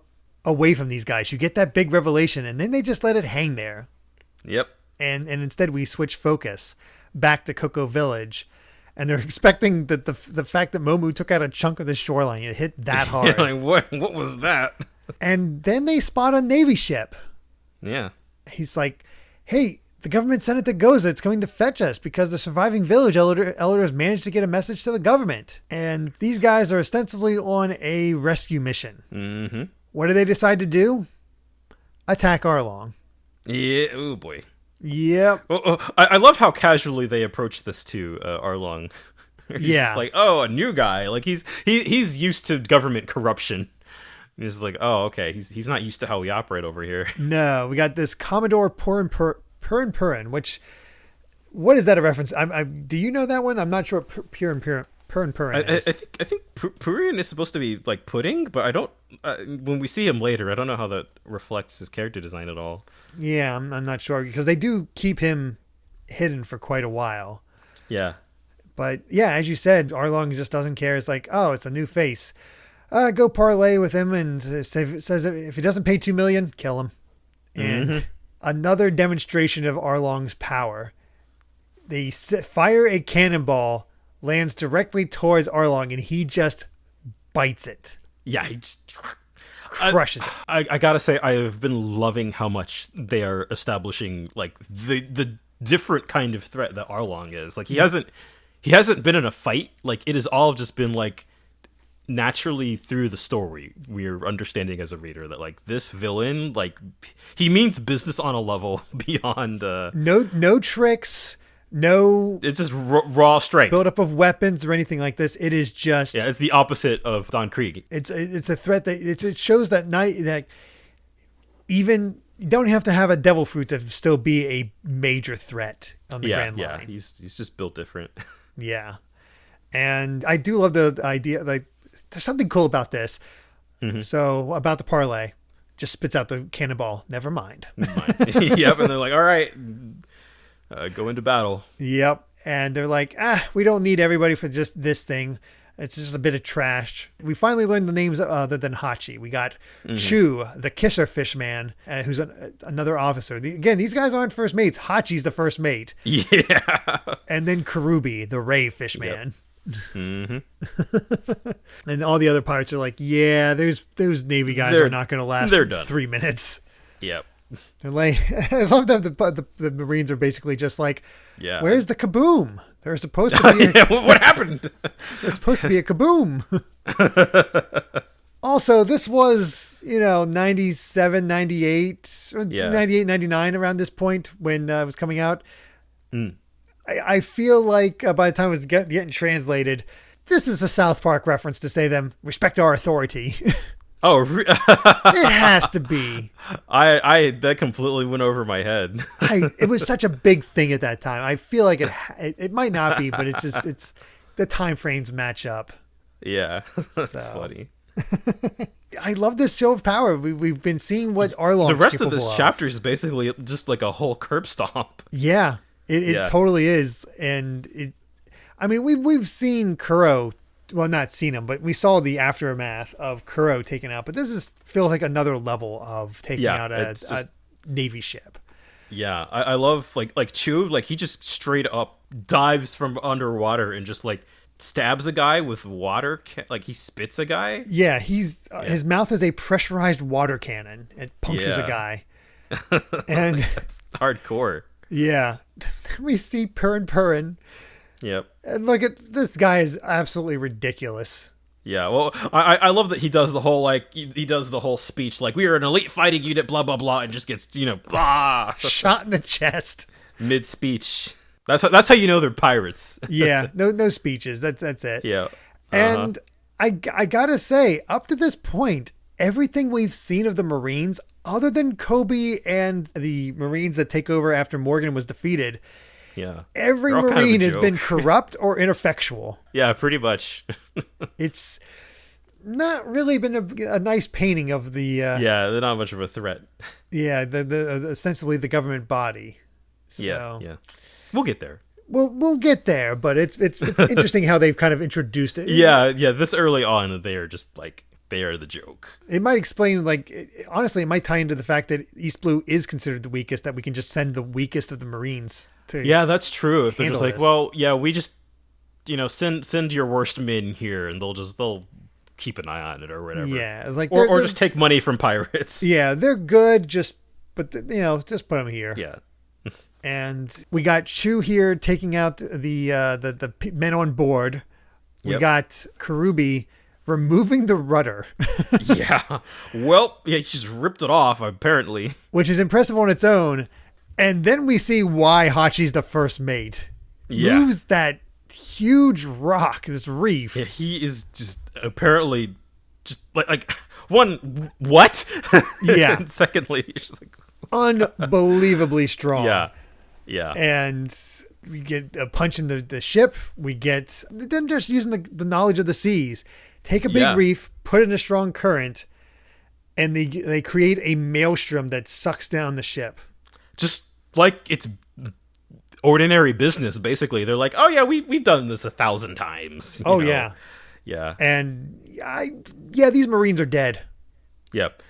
away from these guys. You get that big revelation, and then they just let it hang there. Yep. And instead we switch focus back to Cocoa Village. And they're expecting that the fact that Momu took out a chunk of the shoreline. It hit that hard. Yeah, like, what was that? And then they spot a Navy ship. Yeah. He's like, hey, the government sent it to Goza. It's coming to fetch us because the surviving village elders managed to get a message to the government. And these guys are ostensibly on a rescue mission. Mm-hmm. What do they decide to do? Attack Arlong. Yeah. Oh, boy. Yep. I love how casually they approach this too, Arlong. He's just like, oh, a new guy. Like he's used to government corruption. He's like, oh, okay. He's not used to how we operate over here. No, we got this Commodore Purin, which, what is that a reference? Do you know that one? I'm not sure what Purin is. I think Purin is supposed to be like pudding, but I don't. When we see him later, I don't know how that reflects his character design at all. Yeah, I'm not sure because they do keep him hidden for quite a while. Yeah. But yeah, as you said, Arlong just doesn't care. It's like, oh, it's a new face. Go parlay with him and says if he doesn't pay $2 million, kill him. And another demonstration of Arlong's power. They fire a cannonball, lands directly towards Arlong, and he just bites it. Yeah, he just crushes it. I gotta say, I have been loving how much they are establishing like the different kind of threat that Arlong is. Like he hasn't been in a fight. Like it has all just been like naturally through the story we're understanding as a reader that like this villain, like he means business on a level beyond no tricks, no, it's just raw strength, buildup of weapons or anything like this. It is just it's the opposite of Don Krieg. It's a threat that it shows that that even you don't have to have a devil fruit to still be a major threat on the Grand Line. He's just built different. Yeah. And I do love the idea, like there's something cool about this. So about the parlay, just spits out the cannonball. Never mind. Yep. And they're like, all right, go into battle. Yep. And they're like, we don't need everybody for just this thing. It's just a bit of trash. We finally learned the names other than Hachi. We got Chu, the kisser fish man, who's another officer. Again, these guys aren't first mates. Hachi's the first mate. Yeah. And then Karubi, the ray fish man. Mm-hmm. And all the other pirates are like, yeah, those Navy guys are not going to last 3 minutes. Yep. They're like, I love that the Marines are basically just like, where's the kaboom? There's supposed to be what happened? There's supposed to be a kaboom. Also, this was, 97, 98, or 98, 99 around this point when it was coming out. I feel like by the time it was getting translated, this is a South Park reference to say them, respect our authority. Oh, it has to be. That completely went over my head. It was such a big thing at that time. I feel like it might not be, but it's the time frames match up. Yeah, that's funny. I love this show of power. We've been seeing what Arlong. The rest of this chapter is basically just like a whole curb stomp. Yeah, it totally is, and we've seen Kuro. Well, not seen him, but we saw the aftermath of Kuro taken out. But this feels like another level of taking out a Navy ship. Yeah, I love like Chu. Like he just straight up dives from underwater and just like stabs a guy with water. Like he spits a guy. Yeah, his mouth is a pressurized water cannon. It punctures a guy, and that's hardcore. Yeah, we see Purin. Yep. And look at this guy is absolutely ridiculous. Yeah, well, I love that he does the whole he does the whole speech like we are an elite fighting unit, blah blah blah, and just gets blah shot in the chest mid speech. That's how you know they're pirates. Yeah, no speeches. That's it. Yeah, and I gotta say, up to this point, everything we've seen of the Marines, other than Kobe and the Marines that take over after Morgan was defeated. Yeah. Every Marine has been corrupt or ineffectual. Yeah, pretty much. It's not really been a nice painting of the... yeah, they're not much of a threat. Yeah, the essentially the government body. So, yeah. We'll get there. We'll get there, but it's interesting how they've kind of introduced it. Yeah, this early on, they are just like... They are the joke. It might explain, honestly, it might tie into the fact that East Blue is considered the weakest, that we can just send the weakest of the Marines to. Yeah, that's true. If they're just like, this. well, yeah, we just, send your worst men here, and they'll keep an eye on it or whatever. Yeah, or just take money from pirates. Yeah, they're good, just put them here. Yeah. And we got Chu here taking out the men on board. We got Karubi removing the rudder. Yeah. Well, he just ripped it off, apparently. Which is impressive on its own. And then we see why Hachi's the first mate. Yeah. Moves that huge rock, this reef. Yeah, he is just apparently just like one, what? Yeah. And secondly, he's just like... unbelievably strong. Yeah. Yeah. And we get a punch in the ship. We get... Then just using the knowledge of the seas. Take a big reef, put it in a strong current, and they create a maelstrom that sucks down the ship. Just like it's ordinary business, basically. They're like, oh yeah, we've done this 1,000 times. Oh yeah. Yeah. And these Marines are dead. Yep.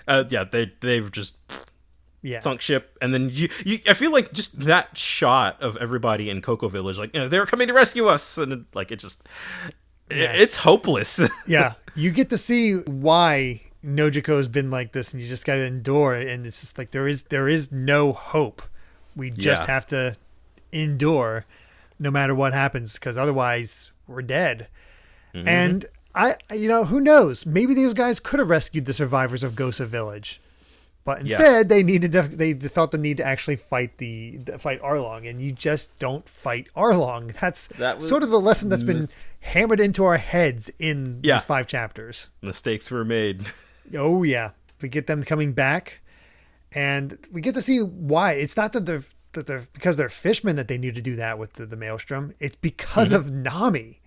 They've just sunk ship. And then I feel like just that shot of everybody in Cocoa Village, like, they're coming to rescue us. And it's hopeless. Yeah. You get to see why Nojiko has been like this, and you just got to endure it. And it's just like, there is no hope. We just have to endure no matter what happens, because otherwise we're dead. Mm-hmm. And who knows? Maybe those guys could have rescued the survivors of Gosa Village. But instead, they felt the need to actually fight Arlong, and you just don't fight Arlong. That was sort of the lesson that's been hammered into our heads in these 5 chapters. Mistakes were made. Oh yeah, we get them coming back, and we get to see why. It's not that they're because they're fishermen that they need to do that with the maelstrom. It's because of Nami.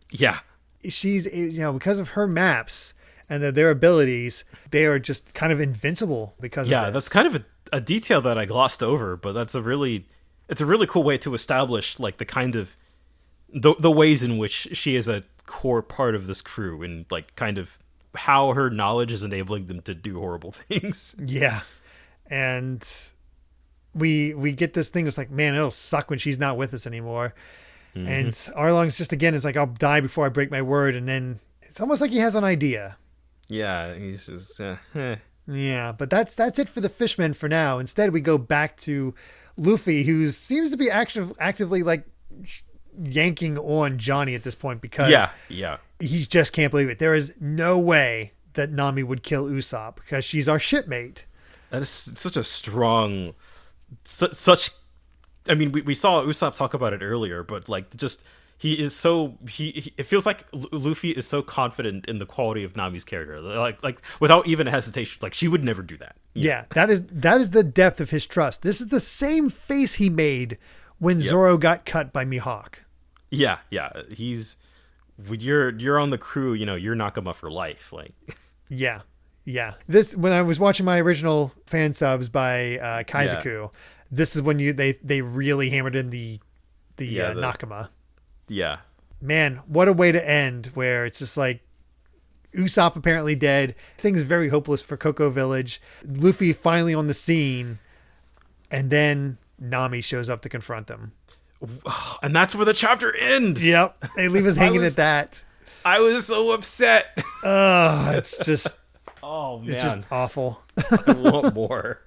Yeah, she's because of her maps. And their abilities, they are just kind of invincible because of this. That's kind of a detail that I glossed over, but it's a really cool way to establish like the kind of the ways in which she is a core part of this crew, and like kind of how her knowledge is enabling them to do horrible things. Yeah. And we get this thing. It's like, man, it'll suck when she's not with us anymore. Mm-hmm. And Arlong's just, again, is like, I'll die before I break my word. And then it's almost like he has an idea. Yeah, he's just Yeah, but that's it for the fishmen for now. Instead, we go back to Luffy, who seems to be actively like yanking on Johnny at this point, because yeah, he just can't believe it. There is no way that Nami would kill Usopp because she's our shipmate. That is such a strong, such. I mean, we saw Usopp talk about it earlier, but like just he is so it feels like Luffy is so confident in the quality of Nami's character, like without even a hesitation. Like she would never do that. Yeah, that is the depth of his trust. This is the same face he made when Zoro got cut by Mihawk. Yeah. He's when you're on the crew, you're Nakama for life. Like. Yeah. This when I was watching my original fan subs by Kaizoku, this is when they really hammered in the Nakama. Yeah. Man, what a way to end, where it's just like Usopp apparently dead. Things very hopeless for Cocoa Village. Luffy finally on the scene, and then Nami shows up to confront them. And that's where the chapter ends. Yep. They leave us hanging at that. I was so upset. It's just oh man. It's just awful. I want more.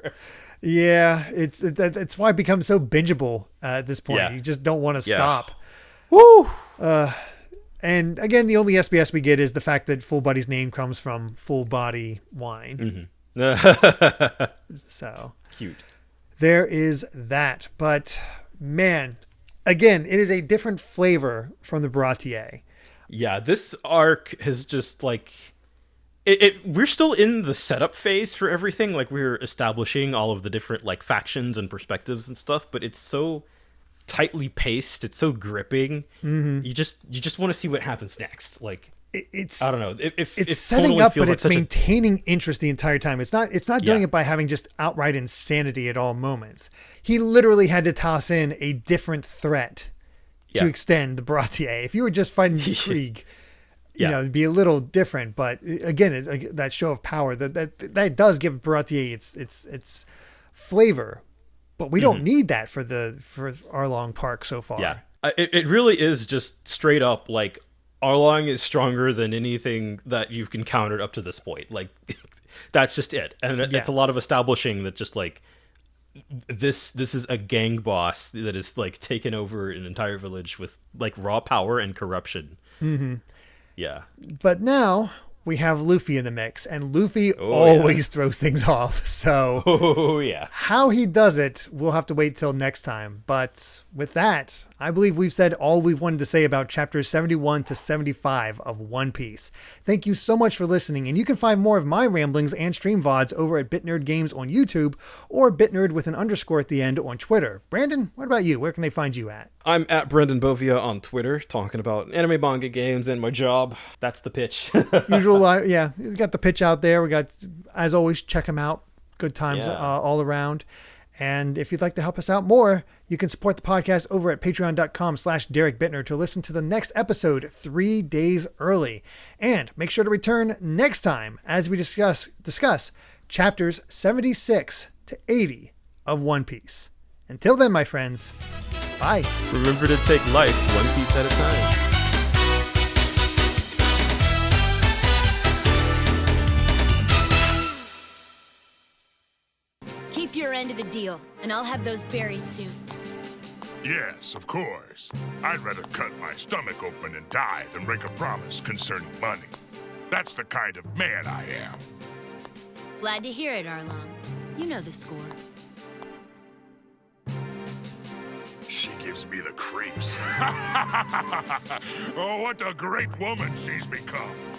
Yeah, it's why it becomes so bingeable at this point. Yeah. You just don't want to stop. Woo! And again, the only SBS we get is the fact that Full Body's name comes from Full Body Wine. So cute. There is that. But man, again, it is a different flavor from the Baratier. Yeah, this arc has just like we're still in the setup phase for everything. Like we're establishing all of the different like factions and perspectives and stuff, but it's so tightly paced, it's so gripping. You just want to see what happens next. Like it's I don't know, it's setting totally up, feels but like it's maintaining interest the entire time. It's not doing Yeah. it by having just outright insanity at all moments. He literally had to toss in a different threat to extend the Baratier. If you were just fighting the Krieg, it'd be a little different. But again, that show of power that does give Baratier its flavor. But we don't need that for Arlong Park so far. Yeah, it really is just straight up like Arlong is stronger than anything that you've encountered up to this point. Like that's just it, and it's a lot of establishing that just like this is a gang boss that is like taken over an entire village with like raw power and corruption. Yeah, but now we have Luffy in the mix, and Luffy always throws things off. So how he does it, we'll have to wait till next time. But with that, I believe we've said all we've wanted to say about chapters 71 to 75 of One Piece. Thank you so much for listening, and you can find more of my ramblings and stream VODs over at BitNerd Games on YouTube, or BitNerd with an underscore at the end on Twitter. Brandon, what about you? Where can they find you at? I'm at Brandon Bovia on Twitter, talking about anime, manga, games, and my job. That's the pitch. Usual, we got the pitch out there. We got, as always, check them out. Good times all around. And if you'd like to help us out more, you can support the podcast over at patreon.com/Derek Bittner to listen to the next episode 3 days early. And make sure to return next time as we discuss chapters 76 to 80 of One Piece. Until then, my friends, bye. Remember to take life one piece at a time. Keep your end of the deal, and I'll have those berries soon. Yes, of course. I'd rather cut my stomach open and die than break a promise concerning money. That's the kind of man I am. Glad to hear it, Arlong. You know the score. She gives me the creeps. Oh, what a great woman she's become.